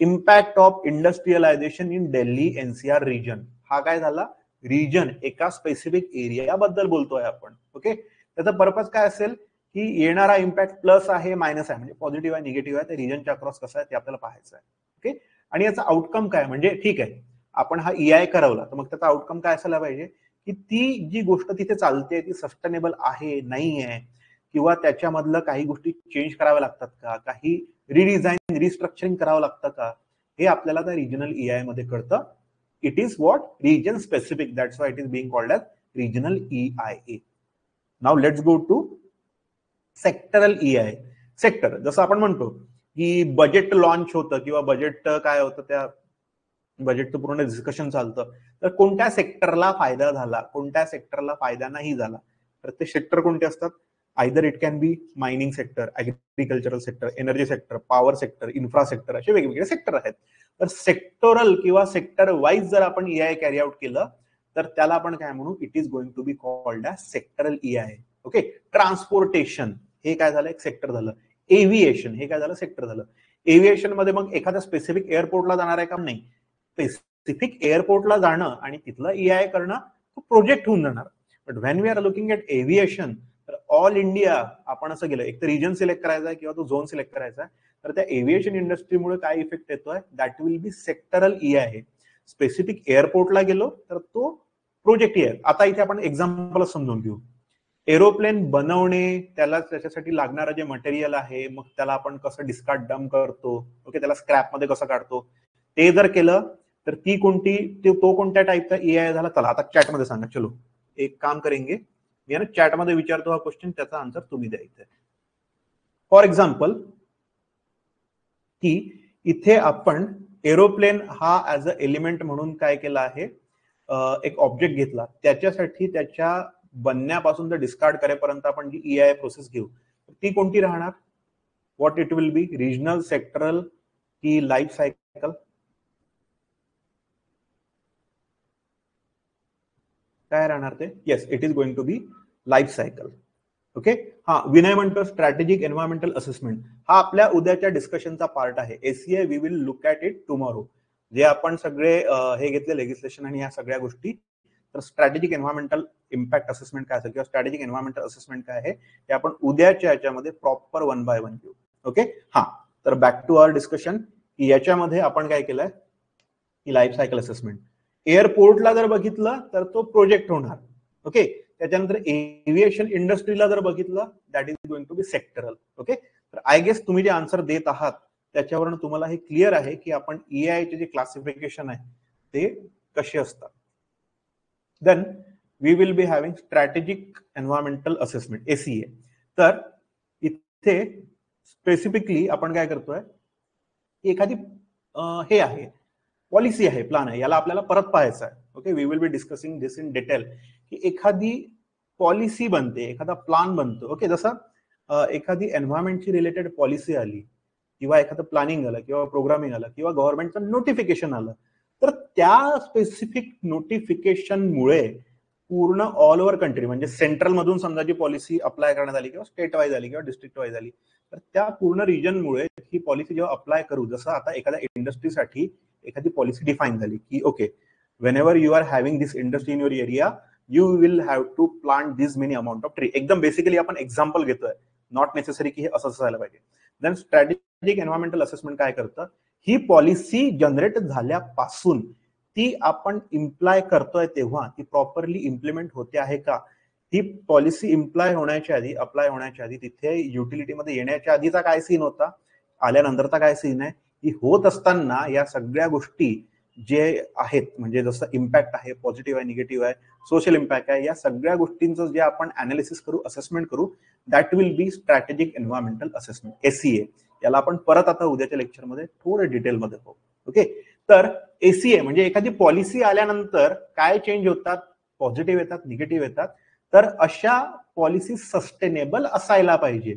Impact of industrialization in Delhi NCR region. हा काय झाला, रिजन, एका स्पेसिफिक एरिया बद्दल बोलतोय आपण. ओके, त्याचा पर्पज काय असेल की येणारा इम्पॅक्ट प्लस आहे मायनस आहे, म्हणजे पॉझिटिव्ह आहे निगेटिव्ह आहे, ते रिजनच्या अक्रॉस कसं आहे ते आपल्याला पाहायचं आहे. ओके, आणि याचा आउटकम काय, म्हणजे ठीक आहे आपण हा EIA करवला तर मग त्याचा आउटकम काय असायला पाहिजे की ती जी गोष्ट तिथे चालते ती सस्टेनेबल आहे नाही आहे, किंवा त्याच्यामधलं काही गोष्टी चेंज कराव्या लागतात का, काही रिडिझाईन रिस्ट्रक्चरिंग करावं लागतं का, हे आपल्याला त्या रिजनल EIA मध्ये कळतं. It is what, region specific, that's why it is being called as regional EIA. Now let's go to sectoral EIA. Sector, जसं आपण म्हणतो की बजेट लॉन्च होतं किंवा बजेट काय होतं, त्या बजेटचं पूर्ण डिस्कशन चालतं, तर कोणत्या सेक्टरला फायदा झाला, कोणत्या सेक्टरला फायदा नाही झाला. तर ते सेक्टर कोणते असतात, either it can be mining sector, agricultural sector, energy sector, power sector, infra sector, असे वेगवेगळे सेक्टर आहेत. तर सेक्टोरल किंवा सेक्टर वाईज जर आपण EIA कॅरी आउट केलं तर त्याला आपण काय म्हणू, it is going to be called as sectoral EIA. Okay, transportation हे काय झालं, एक सेक्टर झालं. एव्हिएशन हे काय झालं, सेक्टर झालं. एव्हिएशन मध्ये मग एखाद्या स्पेसिफिक एअरपोर्टला जाणार आहे का, नाही, स्पेसिफिक एअरपोर्टला जाणं आणि तिथलं EIA करणं प्रोजेक्ट होऊन जाणार. But when we are looking at aviation, तर ऑल इंडिया आपण असं गेलं, एक तर रिजन सिलेक्ट करायचा आहे किंवा तो झोन सिलेक्ट करायचा आहे. तर त्या एव्हिएशन इंडस्ट्रीमुळे काय इफेक्ट येतोय, that will B sectoral EIA. Specific एअरपोर्टला गेलो तर तो प्रोजेक्ट EIA. आता इथे आपण एक्झाम्पल समजून घेऊ. एरोप्लेन बनवणे, त्याला त्याच्यासाठी लागणारं जे मटेरियल आहे, मग त्याला आपण कसं डिस्कार्ड डंप करतो, ओके, त्याला स्क्रॅप मध्ये कसं काढतो, ते जर केलं तर ती कोणती, तो कोणत्या टाईपचा EIA झाला. चला आता चॅटमध्ये सांगा. चलो एक काम करेंगे, मी ना चॅटमध्ये विचारतो हा क्वेश्चन, त्याचा आन्सर तुम्ही द्यायचा. फॉर एक्झाम्पल की इथे आपण एरोप्लेन हा ऍज अ एलिमेंट म्हणून काय केला आहे, एक ऑब्जेक्ट घेतला, त्याच्यासाठी त्याच्या बनण्यापासून तर डिस्कार्ड करेपर्यंत आपण जी EIA प्रोसेस घेऊ ती कोणती राहणार, what it will be, regional, sectoral की लाईफ सायकल, काय राहणार ते. Yes, it is going to be life cycle. Okay, हा विनय म्हणतो स्ट्रॅटेजिक एन्व्हायरमेंटल असेसमेंट, हा आपल्या उद्याच्या डिस्कशनचा पार्ट आहे. SEA we will look at it tomorrow. जे आपण सगळे हे घेतले लेजिस्लेशन आणि या सगळ्या गोष्टी, तर स्ट्रॅटेजिक एन्व्हायरमेंटल इम्पॅक्ट असेसमेंट काय असेल किंवा स्ट्रॅटेजिक एन्व्हायरमेंटल असेसमेंट काय आहे ते आपण उद्याच्या याच्यामध्ये प्रॉपर 1 बाय 1 घेऊ. ओके, हा, तर बॅक टू आवर डिस्कशन. याच्यामध्ये आपण काय केलंय की लाईफ सायकल असेसमेंट. एअरपोर्टला जर बघितलं तर तो प्रोजेक्ट होणार. ओके, त्याच्यानंतर एव्हिएशन इंडस्ट्रीला जर बघितलं that is going to be sectoral. Okay, तर आय गेस तुम्ही जे आन्सर देत आहात त्याच्यावरून तुम्हाला हे क्लिअर आहे की आपण EIA चे जे क्लासिफिकेशन आहे ते कसे असतात. Then we will be having strategic environmental assessment, SEA. तर इथे स्पेसिफिकली आपण काय करतोय, एखादी हे आहे, पॉलिसी आहे, प्लान आहे, याला आपल्याला परत पाहायचं आहे. Okay, we will be discussing this in detail, की एखादी पॉलिसी बनते, एखादा प्लान बनतो. ओके, जसं एखादी एन्व्हायरमेंटची रिलेटेड पॉलिसी आली किंवा एखादं प्लॅनिंग आलं किंवा प्रोग्रामिंग आलं किंवा गव्हर्नमेंटचं नोटिफिकेशन आलं, तर त्या स्पेसिफिक नोटिफिकेशनमुळे पूर्ण ऑल ओव्हर कंट्री म्हणजे सेंट्रल मधून समजा जी पॉलिसी अप्लाय करण्यात आली किंवा स्टेट वाईज आली किंवा डिस्ट्रिक्ट वाईज आली, तर त्या पूर्ण रिजनमुळे ही पॉलिसी जेव्हा अप्लाय करू, जसं आता एखाद्या इंडस्ट्रीसाठी एखादी पॉलिसी डिफाईन झाली की okay, whenever you are having this industry in your area, you will have to plant this many amount of tree. एकदम बेसिकली आपण एक्झाम्पल घेतोय, नॉट नेसेसरी की हे असं असायला पाहिजे. देन स्ट्रॅटेजिक एन्व्हायरमेंटल असेसमेंट काय करतं, ही पॉलिसी जनरेट झाल्यापासून ती आपण इम्प्लाय करतोय तेव्हा ती प्रॉपरली इम्प्लिमेंट होते आहे का, ही पॉलिसी इम्प्लाय होण्याच्या आधी, अप्लाय होण्याच्या आधी, तिथे युटिलिटीमध्ये येण्याच्या आधीचा काय सीन होता, आल्यानंतरचा काय सीन आहे, ही होत असताना या सगळ्या गोष्टी जे आहेत, म्हणजे जसं इम्पॅक्ट आहे, पॉझिटिव्ह आहे, निगेटिव्ह आहे, सोशल इम्पॅक्ट आहे, या सगळ्या गोष्टींचं जे आपण अनालिसिस करू, असेसमेंट करू, that will B strategic environmental assessment, ACA. याला आपण परत आता उद्याच्या लेक्चरमध्ये थोडं डिटेलमध्ये पाहू. ओके, तर एसीए म्हणजे एखादी पॉलिसी आल्यानंतर काय चेंज होतात, पॉझिटिव्ह येतात, निगेटिव्ह येतात, तर अशा पॉलिसी सस्टेनेबल असायला पाहिजे.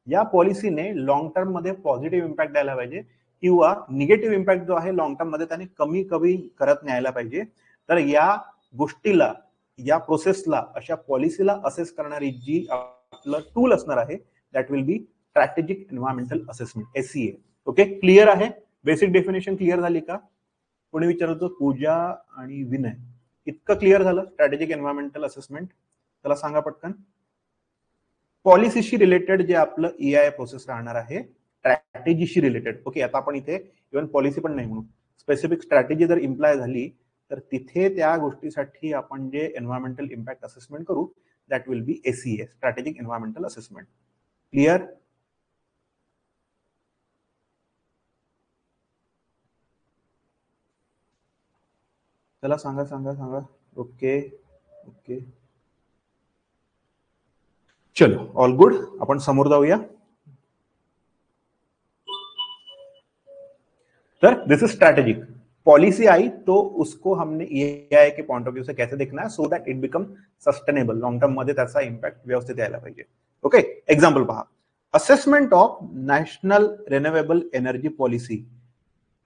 या पॉलिसीने लॉंग टर्म मध्ये पॉझिटिव्ह इम्पॅक्ट द्यायला पाहिजे किंवा निगेटिव्ह इम्पॅक्ट जो आहे लॉंग टर्म मध्ये त्याने कमी कमी करत न्यायला पाहिजे. तर या गोष्टीला, या प्रोसेसला, अशा पॉलिसीला असेस करणारी जी आपलं टूल असणार आहे, that will B strategic environmental assessment, ACA. Okay, clear आहे? बेसिक डेफिनेशन क्लिअर झाली का? कोणी विचारतो, पूजा आणि विनय, इतकं क्लिअर झालं स्ट्रॅटेजिक एन्व्हायरमेंटल असेसमेंट? त्याला सांगा पटकन. पॉलिसीशी रिलेटेड जे आपलं ईआय प्रोसेस राहणार आहे, स्ट्रॅटेजीशी रिलेटेड. ओके, आता आपण इथे इव्हन पॉलिसी पण नाही म्हणू, स्पेसिफिक स्ट्रॅटेजी जर इम्प्लाय झाली तर तिथे त्या गोष्टीसाठी आपण जे एन्व्हायरमेंटल इम्पॅक्ट असेसमेंट करू, that will be S C A, strategic environmental assessment. Clear? चला सांगा सांगा सांगा. ओके ओके, चलो ऑल गुड. आपण समोर जाऊया. तर दिस इज स्ट्रैटेजिक. पॉलिसी आई तो उसको हमने ईआई के पॉइंट ऑफ व्यू से कैसे देखना है, so that it become sustainable, long term मध्ये त्याचा इम्पॅक्ट व्यवस्थित यायला पाहिजे. ओके, एक्झाम्पल पहा. Assessment of national renewable energy policy.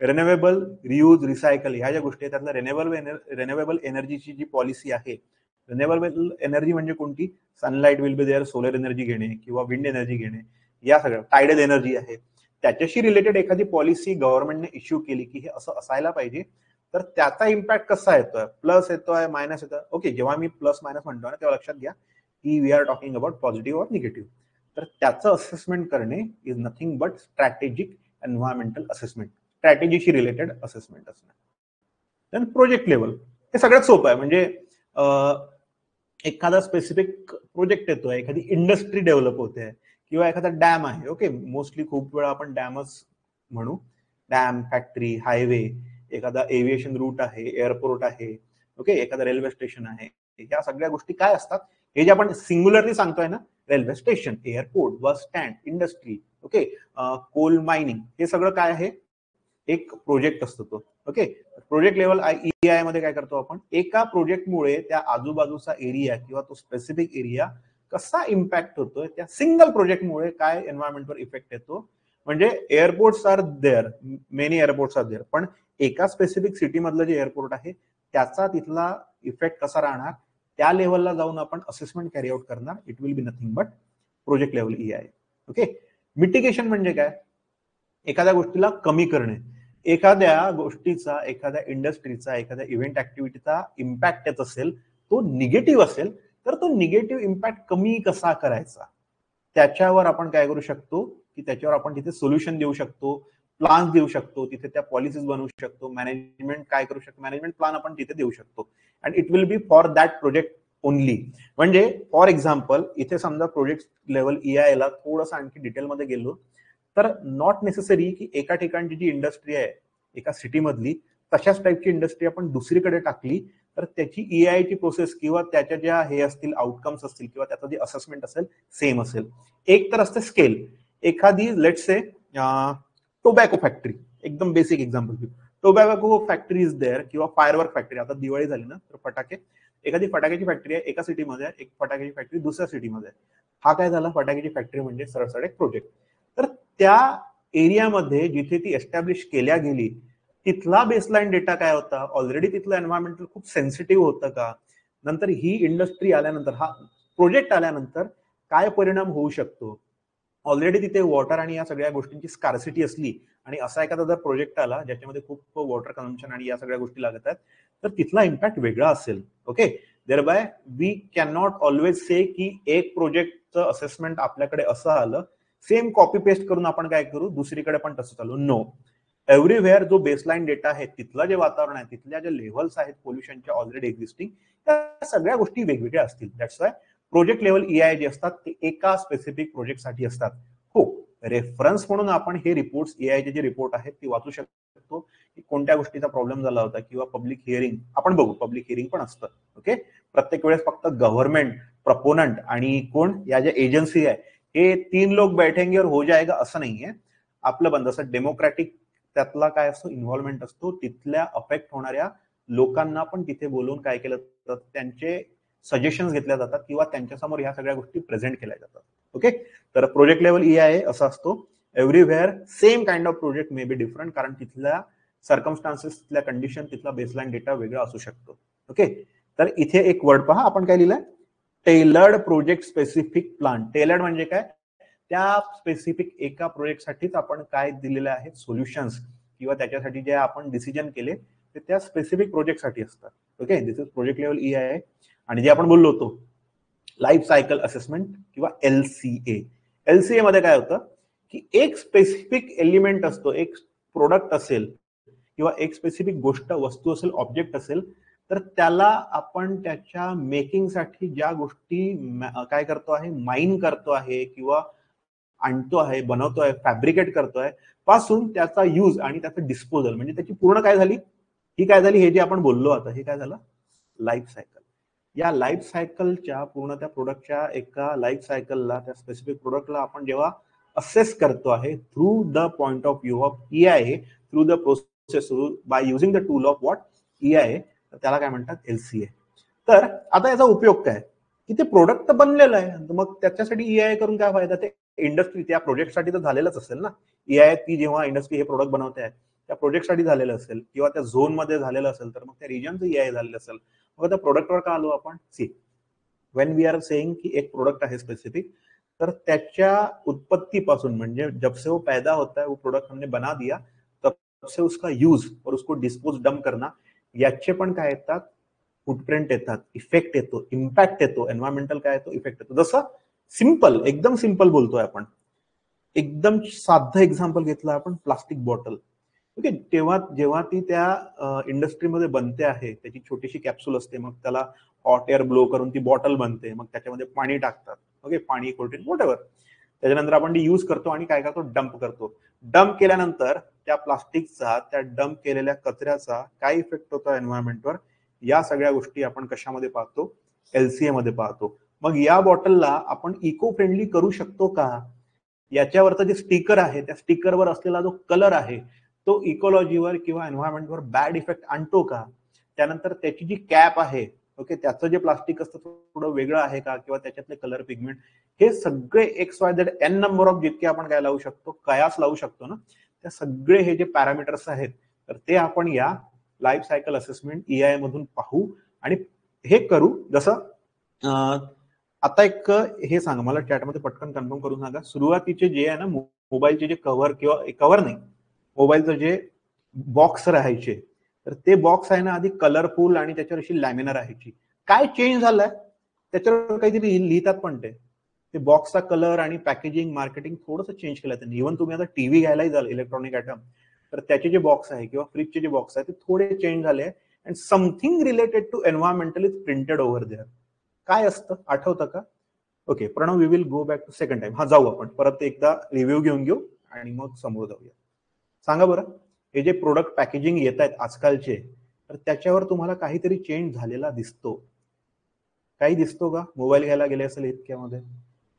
Renewable, reuse, recycle ह्या ज्या गोष्टी आहेत त्यातलं रिन्युएबल एनर्जीची जी पॉलिसी आहे, रिन्युएबल एनर्जी म्हणजे कोणती, sunlight will be there, solar energy घेणे किंवा विंड एनर्जी घेणे, या सगळ्या, टायडल एनर्जी आहे, त्याच्याशी रिलेटेड एखादी पॉलिसी गव्हर्नमेंटने इश्यू केली की हे असं असायला पाहिजे, तर त्याचा इम्पॅक्ट कसा येतोय, प्लस येतोय, मायनस येतोय. ओके, जेव्हा मी प्लस मायनस म्हणतोय ना, तेव्हा लक्षात घ्या की we are talking about positive और निगेटिव्ह. तर त्याचं असेसमेंट करणे is nothing but strategic environmental assessment, स्ट्रॅटेजीशी रिलेटेड असेसमेंट असणार. देन प्रोजेक्ट लेवल, हे सगळ्यात सोपं आहे. म्हणजे एखादा स्पेसिफिक प्रोजेक्ट येतोय, एखादी इंडस्ट्री डेव्हलप होते किंवा एखादा डॅम आहे. ओके, मोस्टली खूप वेळा आपण डॅमच म्हणू, डॅम, फॅक्टरी, हायवे, एखादा एव्हिएशन रूट आहे, एअरपोर्ट आहे, ओके, एखादा रेल्वे स्टेशन आहे. या सगळ्या गोष्टी काय असतात, हे जे आपण सिंग्युलरली सांगतोय ना, railway station, airport, bus stand, industry, okay, coal mining, हे सगळं काय आहे, एक प्रोजेक्ट असतो तो. ओके, प्रोजेक्ट लेवल ईआय मध्ये काय करतो आपण, एका प्रोजेक्टमुळे त्या आजूबाजूचा एरिया किंवा तो स्पेसिफिक एरिया कसा इम्पॅक्ट होतोय, त्या सिंगल प्रोजेक्टमुळे काय एन्व्हायरमेंटवर इफेक्ट येतो. म्हणजे airports are there, many airports are there, पण एका स्पेसिफिक सिटी मधलं जे एअरपोर्ट आहे त्याचा तिथला इफेक्ट कसा राहणार, त्या लेवलला जाऊन आपण असेसमेंट कॅरी आउट करणार. It will be nothing but project level E I. Okay, mitigation म्हणजे काय, एखाद्या गोष्टीला कमी करणे, एखाद्या गोष्टीचा, एखाद्या इंडस्ट्रीचा, एखाद्या इव्हेंट ऍक्टिव्हिटीचा इम्पॅक्ट येत असेल, तो निगेटिव्ह असेल, तर तो निगेटिव्ह इम्पॅक्ट कमी कसा करायचा, त्याच्यावर आपण काय करू शकतो की त्याच्यावर आपण तिथे सोल्युशन देऊ शकतो, प्लान देऊ शकतो, तिथे त्या पॉलिसीज बनवू शकतो, मॅनेजमेंट काय करू शकतो, मॅनेजमेंट प्लान आपण तिथे देऊ शकतो. And it will B for that project only. म्हणजे फॉर एक्झाम्पल, इथे समजा प्रोजेक्ट लेवल ईआय ला थोडंसं आणखी डिटेलमध्ये गेलो, तर नॉट नेसेसरी की एका ठिकाणची जी इंडस्ट्री आहे एका सिटी मधली, तशाच टाईपची इंडस्ट्री आपण दुसरीकडे टाकली तर त्याची ईआयची प्रोसेस किंवा त्याच्या ज्या हे असतील, आउटकम्स असतील किंवा त्याचं जे असेसमेंट असेल, सेम असेल. एक तर असते स्केल. एखादी लेट्स से टोबॅको फॅक्टरी, एकदम बेसिक एक्झाम्पल घेऊ, टोबॅको फॅक्टरी इज देअर किंवा फायरवर्क फॅक्टरी. आता दिवाळी झाली ना, तर फटाके, एखादी फटाक्याची फॅक्टरी आहे एका सिटीमध्ये, एक फटाक्याची फॅक्टरी दुसऱ्या सिटीमध्ये आहे. हा काय झाला, फटाक्याची फॅक्टरी म्हणजे सरळ एक प्रोजेक्ट. तर त्या एरियामध्ये जिथे ती एस्टॅब्लिश केल्या गेली तिथला बेसलाईन डेटा काय होता, ऑलरेडी तिथलं एन्व्हायरमेंटल खूप सेन्सिटिव्ह होतं का, नंतर ही इंडस्ट्री आल्यानंतर, हा प्रोजेक्ट आल्यानंतर काय परिणाम होऊ शकतो, ऑलरेडी तिथे वॉटर आणि या सगळ्या गोष्टींची स्कार्सिटी असली आणि असा एखादा जर प्रोजेक्ट आला ज्याच्यामध्ये खूप वॉटर कन्झम्पशन आणि या सगळ्या गोष्टी लागत आहेत, तर तिथला इम्पॅक्ट वेगळा असेल. Okay, thereby we can not always say की एक प्रोजेक्टचं असेसमेंट आपल्याकडे असं आलं, सेम कॉपी पेस्ट करून आपण काय करू दुसरीकडे पण तसं चालू. नो, एव्हरीव्हेअर जो बेसलाईन डेटा आहे, तिथलं जे वातावरण आहे, तिथल्या ज्या लेव्हल्स आहेत पोल्युशनच्या ऑलरेडी एक्झिस्टिंग, त्या सगळ्या गोष्टी वेगवेगळ्या असतील. That's why project level EIA जे असतात ते एका स्पेसिफिक प्रोजेक्टसाठी असतात. हो, रेफरन्स म्हणून आपण हे रिपोर्ट्स, EIAचे जे रिपोर्ट आहेत ते वाचू शकतो की कोणत्या गोष्टीचा प्रॉब्लेम झाला होता, किंवा पब्लिक हिअरिंग आपण बघू, पब्लिक हिअरिंग पण असतं. ओके, प्रत्येक वेळेस फक्त गव्हर्नमेंट, प्रपोनंट आणि कोण या ज्या एजन्सी आहे हे 3 लोक बैठेंगे और हो जाएगा असं नाहीये. आपलं बंद असं डेमोक्रॅटिक त्यातला काय असतो, इन्व्हॉल्वमेंट असतो. तिथल्या अफेक्ट होणाऱ्या लोकांना पण तिथे बोलून काय केलं जातं, त्यांचे सजेशन्स घेतल्या जातात किंवा त्यांच्यासमोर ह्या सगळ्या गोष्टी प्रेझेंट केल्या जातात. ओके, तर प्रोजेक्ट लेवल EIA असा असतो. Everywhere same kind of project may be different, कारण तिथल्या सर्कमस्टान्सेस, तिथल्या कंडिशन, तिथला बेसलाईन डेटा वेगळा असू शकतो. ओके, तर इथे एक वर्ड पहा, आपण काय लिहिलंय, tailored project specific plan. Tailored म्हणजे काय, त्या स्पेसिफिक एका प्रोजेक्टसाठीच आपण काय दिलेले आहेत सोल्युशन्स किंवा त्याच्यासाठी जे आपण डिसिजन केले ते त्या स्पेसिफिक प्रोजेक्टसाठी असतात. Okay, this is project level EIA. आणि जे आपण बोललो होतो लाईफ सायकल असेसमेंट किंवा LCA. LCA मध्ये काय होतं की एक स्पेसिफिक एलिमेंट असतो, एक प्रोडक्ट असेल किंवा एक स्पेसिफिक गोष्ट, वस्तू असेल, ऑब्जेक्ट असेल, तर त्याला आपण त्याच्या मेकिंगसाठी ज्या गोष्टी काय करतो आहे, माइन करतो आहे किंवा आणतो आहे, बनवतोय, फॅब्रिकेट करतोय, पासून त्याचा यूज आणि त्याचं डिस्पोजल, म्हणजे त्याची पूर्ण काय झाली, ही काय झाली, हे जे आपण बोललो आता हे काय झालं, लाईफ सायकल. या लाईफ सायकलच्या पूर्ण त्या प्रोडक्टच्या एका लाईफ सायकलला, त्या स्पेसिफिक प्रोडक्टला आपण जेव्हा असेस करतो आहे through the point of view of EIA, through the process, by using the tool of what EIA, त्याला काय म्हणतात, LCA. तर आता याचा उपयोग काय, की ते प्रोडक्ट तर बनलेलं आहे, मग त्याच्यासाठी EIA करून काय फायदा, ते इंडस्ट्री त्या प्रोजेक्टसाठी तर झालेलंच असेल ना. EIA ती जेव्हा इंडस्ट्री हे प्रोडक्ट बनवते आहे त्या प्रोजेक्टसाठी झालेलं असेल किंवा त्या झोन मध्ये झालेलं असेल, तर मग त्या रिजनचं EIA झालेलं असेल. मग त्या प्रोडक्टवर का आलो आपण, see when we are saying की एक प्रोडक्ट आहे स्पेसिफिक, तर त्याच्या उत्पत्तीपासून, म्हणजे जब से वो पैदा होता है, वो प्रोडक्ट हमने बना दिया, तब से उसका यूज और उसको डिस्पोज डंप करना, याचे पण काय येतात, फुटप्रिंट येतात, इफेक्ट येतो, इम्पॅक्ट येतो, एन्व्हायरमेंटल काय येतो, इफेक्ट येतो. जसं सिंपल, एकदम सिंपल बोलतोय आपण, एकदम साधं एक्झाम्पल घेतलं आपण, प्लास्टिक बॉटल. ओके, तेव्हा जेव्हा ती त्या इंडस्ट्रीमध्ये बनते आहे, त्याची छोटीशी कॅप्सूल असते, मग त्याला हॉट एअर ब्लो करून ती बॉटल बनते, मग त्याच्यामध्ये पाणी टाकतात. ओके, पाणी, कोल्ड्रिंक, व्हॉटएव्हर. त्याच्यानंतर आपण ती यूज करतो आणि काय करतो, डंप करतो. डंप केल्यानंतर त्या प्लास्टिकचा, त्या डंप केलेल्या कचऱ्याचा काय इफेक्ट होतो एन्व्हायरमेंटवर, या सगळ्या गोष्टी आपण कशामध्ये पाहतो, LCA मध्ये पाहतो. मग या बॉटलला आपण इको फ्रेंडली करू शकतो का, याच्यावरचं जे स्टिकर आहे, त्या स्टिकरवर असलेला जो कलर आहे तो इकॉलॉजीवर किंवा एन्व्हायरमेंटवर बॅड इफेक्ट आणतो का, त्यानंतर त्याची जी कॅप आहे, ओके, त्याचं जे प्लास्टिक असतं थोडं वेगळं आहे का, किंवा त्याच्यातले कलर, पिगमेंट, हे सगळे XYZ N नंबर ऑफ जितके आपण काय लावू शकतो, कयास लावू शकतो ना, त्या सगळे हे जे पॅरामीटर्स आहेत, तर ते आपण या लाईफ सायकल असेसमेंट EIA मधून पाहू आणि हे करू. जसं आता एक हे सांगा मला, चॅटमध्ये पटकन कन्फर्म करून सांगा, सुरुवातीचे जे आहे ना मोबाईलचे जे कव्हर, किंवा कव्हर नाही, मोबाईलचं जे बॉक्स राहायचे, तर ते बॉक्स आहे ना आधी कलरफुल आणि त्याच्यावर अशी लॅमिनर राहायची, काय चेंज झालंय, त्याच्यावर काहीतरी लिहितात पण ते बॉक्सचा कलर आणि पॅकेजिंग, मार्केटिंग थोडंसं चेंज केलं त्यांनी. इव्हन तुम्ही आता टीव्ही घ्यायलाही जाल, इलेक्ट्रॉनिक आयटम, तर त्याचे जे बॉक्स आहे किंवा फ्रीजचे जे बॉक्स आहे ते थोडे चेंज झाले, and something related to environmental is printed over there. काय असतं आठवतं का? Okay Pranav, we will go back to second time. हा, जाऊ आपण परत एकदा रिव्ह्यू घेऊन घेऊ आणि मग समोर जाऊया. सांगा बरं, हे जे प्रोडक्ट पॅकेजिंग येत आहेत आजकालचे, तर त्याच्यावर तुम्हाला काहीतरी चेंज झालेला दिसतो, काही दिसतो का? मोबाईल घ्यायला गेले असेल इतक्यामध्ये,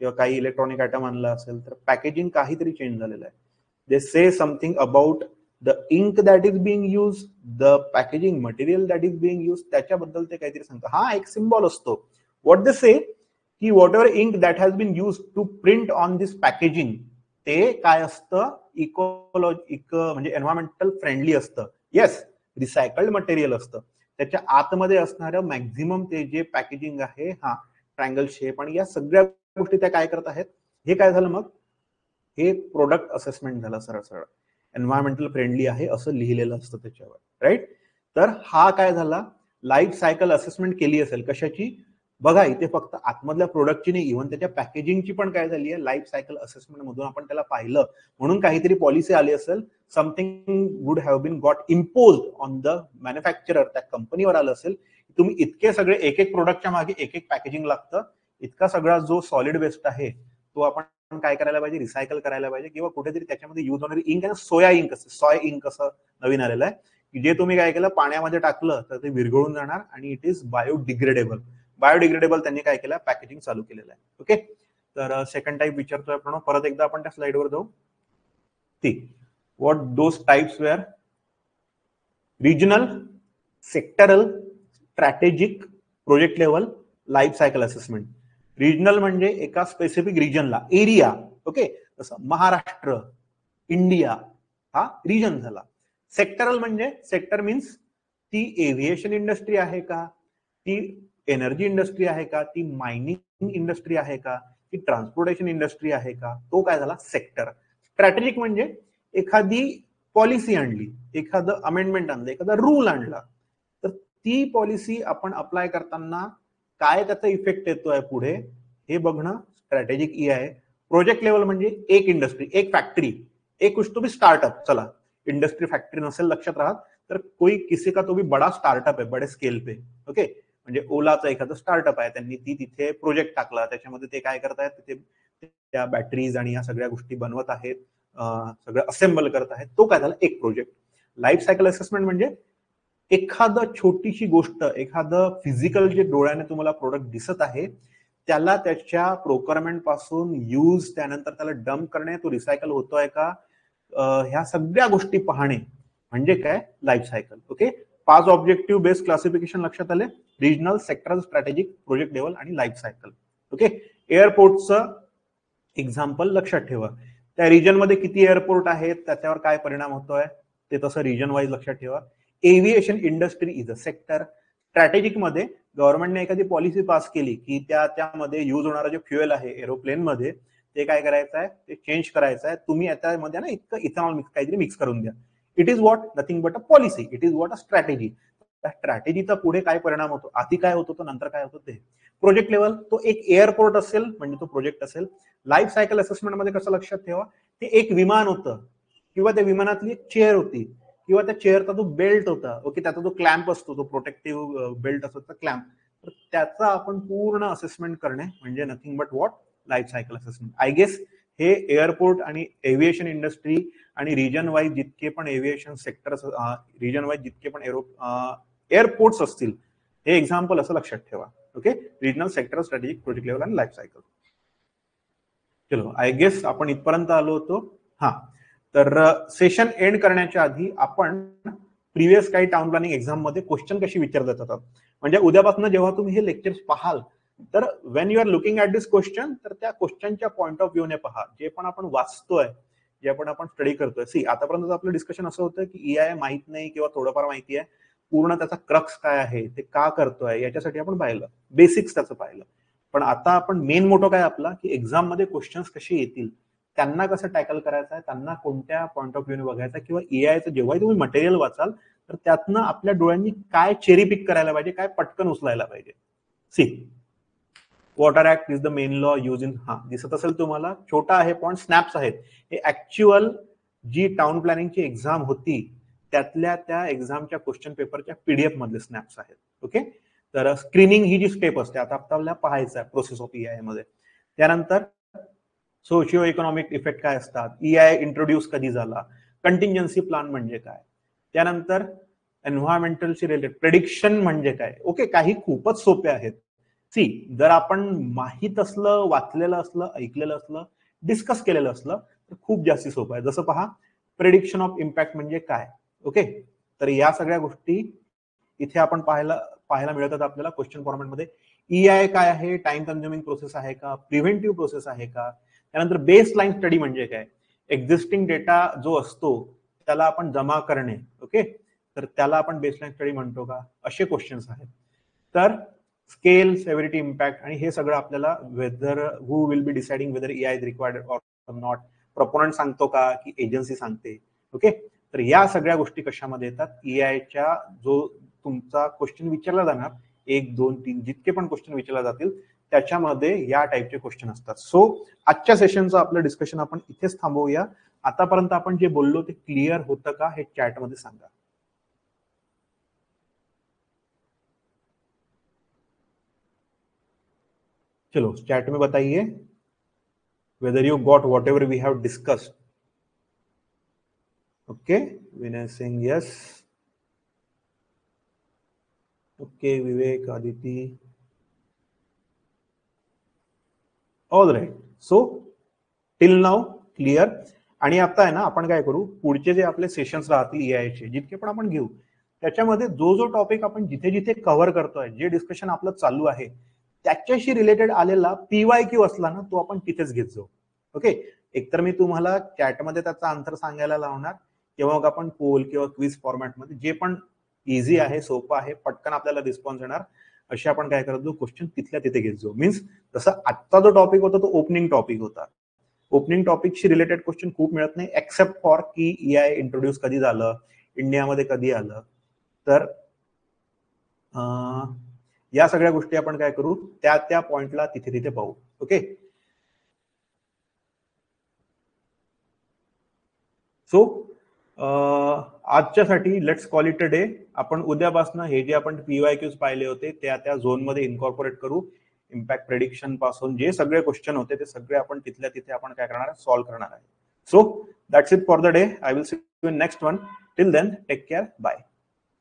किंवा काही इलेक्ट्रॉनिक आयटम आणला असेल, तर पॅकेजिंग काहीतरी चेंज झालेलं आहे. They say something about the ink that is being use, the packaging material that is being use, त्याच्याबद्दल ते काहीतरी सांगतात. हा एक सिम्बॉल असतो. व्हॉट दे से की whatever ink that has been use to print on this packaging ते काय असतं, म्हणजे एन्व्हायरमेंटल फ्रेंडली असतं. येस, रिसायकल्ड मटेरियल असतं. त्याच्या आतमध्ये असणारं मॅक्झिमम ते जे पॅकेजिंग आहे, हा ट्रायंगल शेप आणि या सगळ्या गोष्टी त्या काय करत आहेत, हे काय झालं मग, हे प्रोडक्ट असेसमेंट झालं. सरळ सरळ एन्व्हायरमेंटल फ्रेंडली आहे असं लिहिलेलं असतं त्याच्यावर, राईट. तर हा काय झाला, लाईफ सायकल असेसमेंट केली असेल कशाची, बघा इथे फक्त आतमधल्या प्रोडक्टची नाही, इव्हन त्याच्या पॅकेजिंगची पण काय झाली आहे, लाईफ सायकल असेसमेंट मधून आपण त्याला पाहिलं, म्हणून काहीतरी पॉलिसी आली असेल, something would have been got imposed on the manufacturer, त्या कंपनीवर आलं असेल, तुम्ही इतके सगळे एक एक प्रोडक्टच्या मागे एक एक पॅकेजिंग लागतं, इतका सगळा जो सॉलिड वेस्ट आहे तो आपण काय करायला पाहिजे, रिसायकल करायला पाहिजे, किंवा कुठेतरी त्याच्यामध्ये यूज होणारी इंक आहे, सोया इंक असते, सॉय इंक असं नवीन आलेलं आहे, की जे तुम्ही काय केलं, पाण्यामध्ये टाकलं तर ते विरघळून जाणार आणि इट इज बायोडिग्रेडेबल. बायोडिग्रेडेबल त्यांनी काय केलं, पॅकेजिंग चालू केलेलं आहे. ओके, तर सेकंड टाईप विचारतोय आपण, परत एकदा आपण त्या स्लाइडवर जाऊ. ती what those types were, regional, sectoral, strategic, project level, life cycle assessment. Regional म्हणजे एका स्पेसिफिक रिजनला, एरिया, ओके, जसं महाराष्ट्र, इंडिया, हा रिजन झाला. सेक्टरल म्हणजे, सेक्टर मीन्स ती एव्हिएशन इंडस्ट्री आहे का, ती एनर्जी इंडस्ट्री आहे का, ती मायनिंग इंडस्ट्री आहे का, ती ट्रान्सपोर्टेशन इंडस्ट्री आहे का, तो काय झाला सेक्टर. स्ट्रॅटेजिक म्हणजे एखादी पॉलिसी आणली, एखादं अमेंडमेंट आणलं, एखादा रूल आणला, तर ती पॉलिसी आपण अप्लाय करताना काय त्याचा इफेक्ट येतोय पुढे हे बघणं स्ट्रॅटेजिक ई आहे. प्रोजेक्ट लेवल म्हणजे एक इंडस्ट्री, एक फॅक्टरी, एक कुछ तो भी स्टार्टअप, चला इंडस्ट्री फॅक्टरी नसेल लक्षात राहत तर कोई किसी का तो भी बडा स्टार्टअप आहे, बडे स्केल पे. ओके, म्हणजे ओलाचं एखादं स्टार्टअप आहे, त्यांनी ती तिथे प्रोजेक्ट टाकला, त्याच्यामध्ये ते काय करतायत, तिथे त्या बॅटरीज आणि या सगळ्या गोष्टी बनवत आहेत, सगळं असेंबल करत आहेत, तो काय झाला एक प्रोजेक्ट. लाईफ सायकल असेसमेंट म्हणजे एखादं छोटीशी गोष्ट, एखादं फिजिकल जे डोळ्याने तुम्हाला प्रोडक्ट दिसत आहे त्याला त्याच्या प्रोक्युरमेंट पासून यूज, त्यानंतर त्याला डंप करणे, तो रिसायकल होतोय का, ह्या सगळ्या गोष्टी पाहणे म्हणजे काय life cycle. Okay, 5 objective based classification लक्षात आले, regional, sectoral, strategic, project level आणि लाईफ सायकल. ओके, एअरपोर्टचं एक्झाम्पल लक्षात ठेवा, त्या रिजन मध्ये किती एअरपोर्ट आहेत, त्याच्यावर काय परिणाम होतोय ते तसं रिजन वाईज लक्षात ठेवा. Aviation industry is a sector. Strategic मध्ये गव्हर्नमेंटने एखादी पॉलिसी पास केली की त्यामध्ये यूज होणारं जे फ्युएल आहे एरोप्लेन मध्ये ते काय करायचं आहे, ते चेंज करायचं आहे, तुम्ही याच्यामध्ये ना इतकं इथेनॉल मिक्स काहीतरी मिक्स करून द्या. It is what, nothing but a policy, it is what a strategy. त्या स्ट्रॅटेजीचा पुढे काय परिणाम होतो, आधी काय होतो तो नंतर काय होतो ते. प्रोजेक्ट लेवल, तो एक एअरपोर्ट असेल म्हणजे तो प्रोजेक्ट असेल. लाईफ सायकल असेसमेंट मध्ये कसं लक्षात ठेवा, ते एक विमान होतं किंवा त्या विमानातली एक चेअर होती किंवा त्या चेअरचा जो बेल्ट होता, ओके, त्याचा जो क्लॅम्प असतो, तो प्रोटेक्टिव्ह बेल्ट असतो, क्लॅम्प, तर त्याचा आपण पूर्ण असेसमेंट करणे म्हणजे nothing but what life cycle assessment. I guess हे एअरपोर्ट आणि एव्हिएशन इंडस्ट्री आणि रिजन वाईज जितके पण एव्हिएशन सेक्टर, रिजन वाईज जितके पण एअरपोर्ट्स असतील, हे एक्झाम्पल असं लक्षात ठेवा. Okay, regional, sector, strategic, project level आणि लाईफ सायकल. चलो, आय गेस आपण इथपर्यंत आलो होतो. हा, तर सेशन एंड करण्याच्या आधी आपण प्रिव्हियस काही टाउन प्लॅनिंग एक्झाम मध्ये क्वेश्चन कशी विचारले जातात, म्हणजे उद्यापासून जेव्हा तुम्ही हे लेक्चर्स पाहाल तर when you are looking at this question, तर त्या क्वेश्चनच्या पॉईंट ऑफ व्ह्यूने पहा. जे पण आपण वाचतोय, जे पण आपण स्टडी करतोय, सी आतापर्यंत आपलं डिस्कशन असं होतं की EIA माहित नाही किंवा थोडंफार माहिती आहे, पूर्ण त्याचा क्रक्स काय आहे, ते का करतोय याच्यासाठी आपण पाहिलं, बेसिक्स त्याचं पाहिलं. पण आता आपण मेन मोटो काय आपला, की एक्झाम मध्ये क्वेश्चन्स कसे येतील, त्यांना कसं टॅकल करायचं आहे, त्यांना कोणत्या पॉईंट ऑफ व्ह्यूने बघायचं, किंवा EIAचं जेव्हाही तुम्ही मटेरियल वाचाल तर त्यातनं आपल्या डोळ्यांनी काय चेरी पिक करायला पाहिजे, काय पटकन उचलायला पाहिजे. See, water act is the main law use in, हा दिसत असेल तुम्हाला, छोटा आहे पण स्नॅप्स आहेत, हे ऍक्च्युअल जी टाउन प्लॅनिंगची एक्झाम होती त्यातल्या त्या एक्झामच्या क्वेश्चन पेपरच्या PDF मधले स्नॅप्स आहेत. ओके, तर स्क्रीनिंग ही जी स्टेप असते आता आपल्याला पाहायचं आहे प्रोसेस ऑफ EIA मध्ये. त्यानंतर सोशिओ इकॉनॉमिक इफेक्ट काय असतात, EIA इंट्रोड्यूस कधी झाला, कंटिंजन्सी प्लॅन म्हणजे काय, त्यानंतर एन्व्हायरमेंटलशी रिलेटेड प्रेडिक्शन म्हणजे काय. ओके, काही खूपच सोपे आहेत. सी, जर आपण माहित असलं, वाचलेलं असलं, ऐकलेलं असलं, डिस्कस केलेलं असलं तर खूप जास्त सोपं आहे. जसं पहा, प्रेडिक्शन ऑफ इम्पॅक्ट म्हणजे काय. ओके, तर या सगळ्या गोष्टी इथे आपण पाहायला मिळतात आपल्याला क्वेश्चन फॉर्मॅटमध्ये. EI काय आहे, टाइम कन्झ्युमिंग प्रोसेस आहे का, प्रिव्हेंटिव्ह प्रोसेस आहे का, त्यानंतर बेस लाईन स्टडी म्हणजे काय, एक्झिस्टिंग डेटा जो असतो त्याला आपण जमा करणे, ओके, तर त्याला आपण बेसलाईन स्टडी म्हणतो का, असे क्वेश्चन्स आहेत. तर स्केल, सेव्हिरिटी, इम्पॅक्ट आणि हे सगळं आपल्याला whether who will be deciding whether EI is required or not, proponent सांगतो का की एजन्सी सांगते, ओके. तर या सगळ्या गोष्टी कशामध्ये येतात, EIच्या जो तुमचा क्वेश्चन विचारला जाणार, 1, 2, 3 जितके पण क्वेश्चन विचारले जातील त्याच्यामध्ये या टाईपचे क्वेश्चन असतात. सो आजच्या सेशनचं आपलं डिस्कशन आपण इथेच थांबवूया. आतापर्यंत आपण जे बोललो ते क्लिअर होतं का हे चॅटमध्ये सांगा. चलो चैट में बताइए whether you got whatever we have discussed. Okay, Vinay Singh, yes. Okay, Vivek, Aditi. All right. So till now clear. आणि आता आहे ना आपण काय करू, पुढचे जे आपले सेशन्स राहतील EIचे जितके पण आपण घेऊ त्याच्यामध्ये जो जो टॉपिक आपण जिथे जिथे कव्हर करतोय, जे डिस्कशन आपलं चालू आहे त्याच्याशी रिलेटेड आलेला PYQ असला ना तो आपण तिथेच घेत जाऊ. ओके, एकतर मी तुम्हाला चॅटमध्ये त्याचा आन्सर सांगायला लावणार किंवा मग आपण पोल किंवा क्विज फॉर्मॅटमध्ये जे पण इझी आहे, सोपं आहे, पटकन आपल्याला रिस्पॉन्स येणार असे आपण काय करत जाऊ, क्वेश्चन तिथल्या तिथे घेत जाऊ. मीन्स जसं आजचा जो टॉपिक होता तो ओपनिंग टॉपिक होता. ओपनिंग टॉपिकशी रिलेटेड क्वेश्चन खूप मिळत नाही एक्सेप्ट फॉर की EI इंट्रोड्यूस कधी झालं, इंडियामध्ये कधी आलं. तर या सगळ्या गोष्टी आपण काय करू, त्या त्या पॉइंटला तिथे तिथे पाहू. ओके, सो आजच्यासाठी let's call it a day. आपण उद्यापासून हे जे आपण PYQs पाहिले होते त्या त्या झोनमध्ये इन्कॉर्पोरेट करू. इम्पॅक्ट प्रेडिक्शन पासून जे सगळे क्वेश्चन होते ते सगळे आपण तिथल्या तिथे आपण काय करणार आहे, सॉल्व्ह करणार आहे. So that's it for the day. I will see you in next one. Till then take care, bye.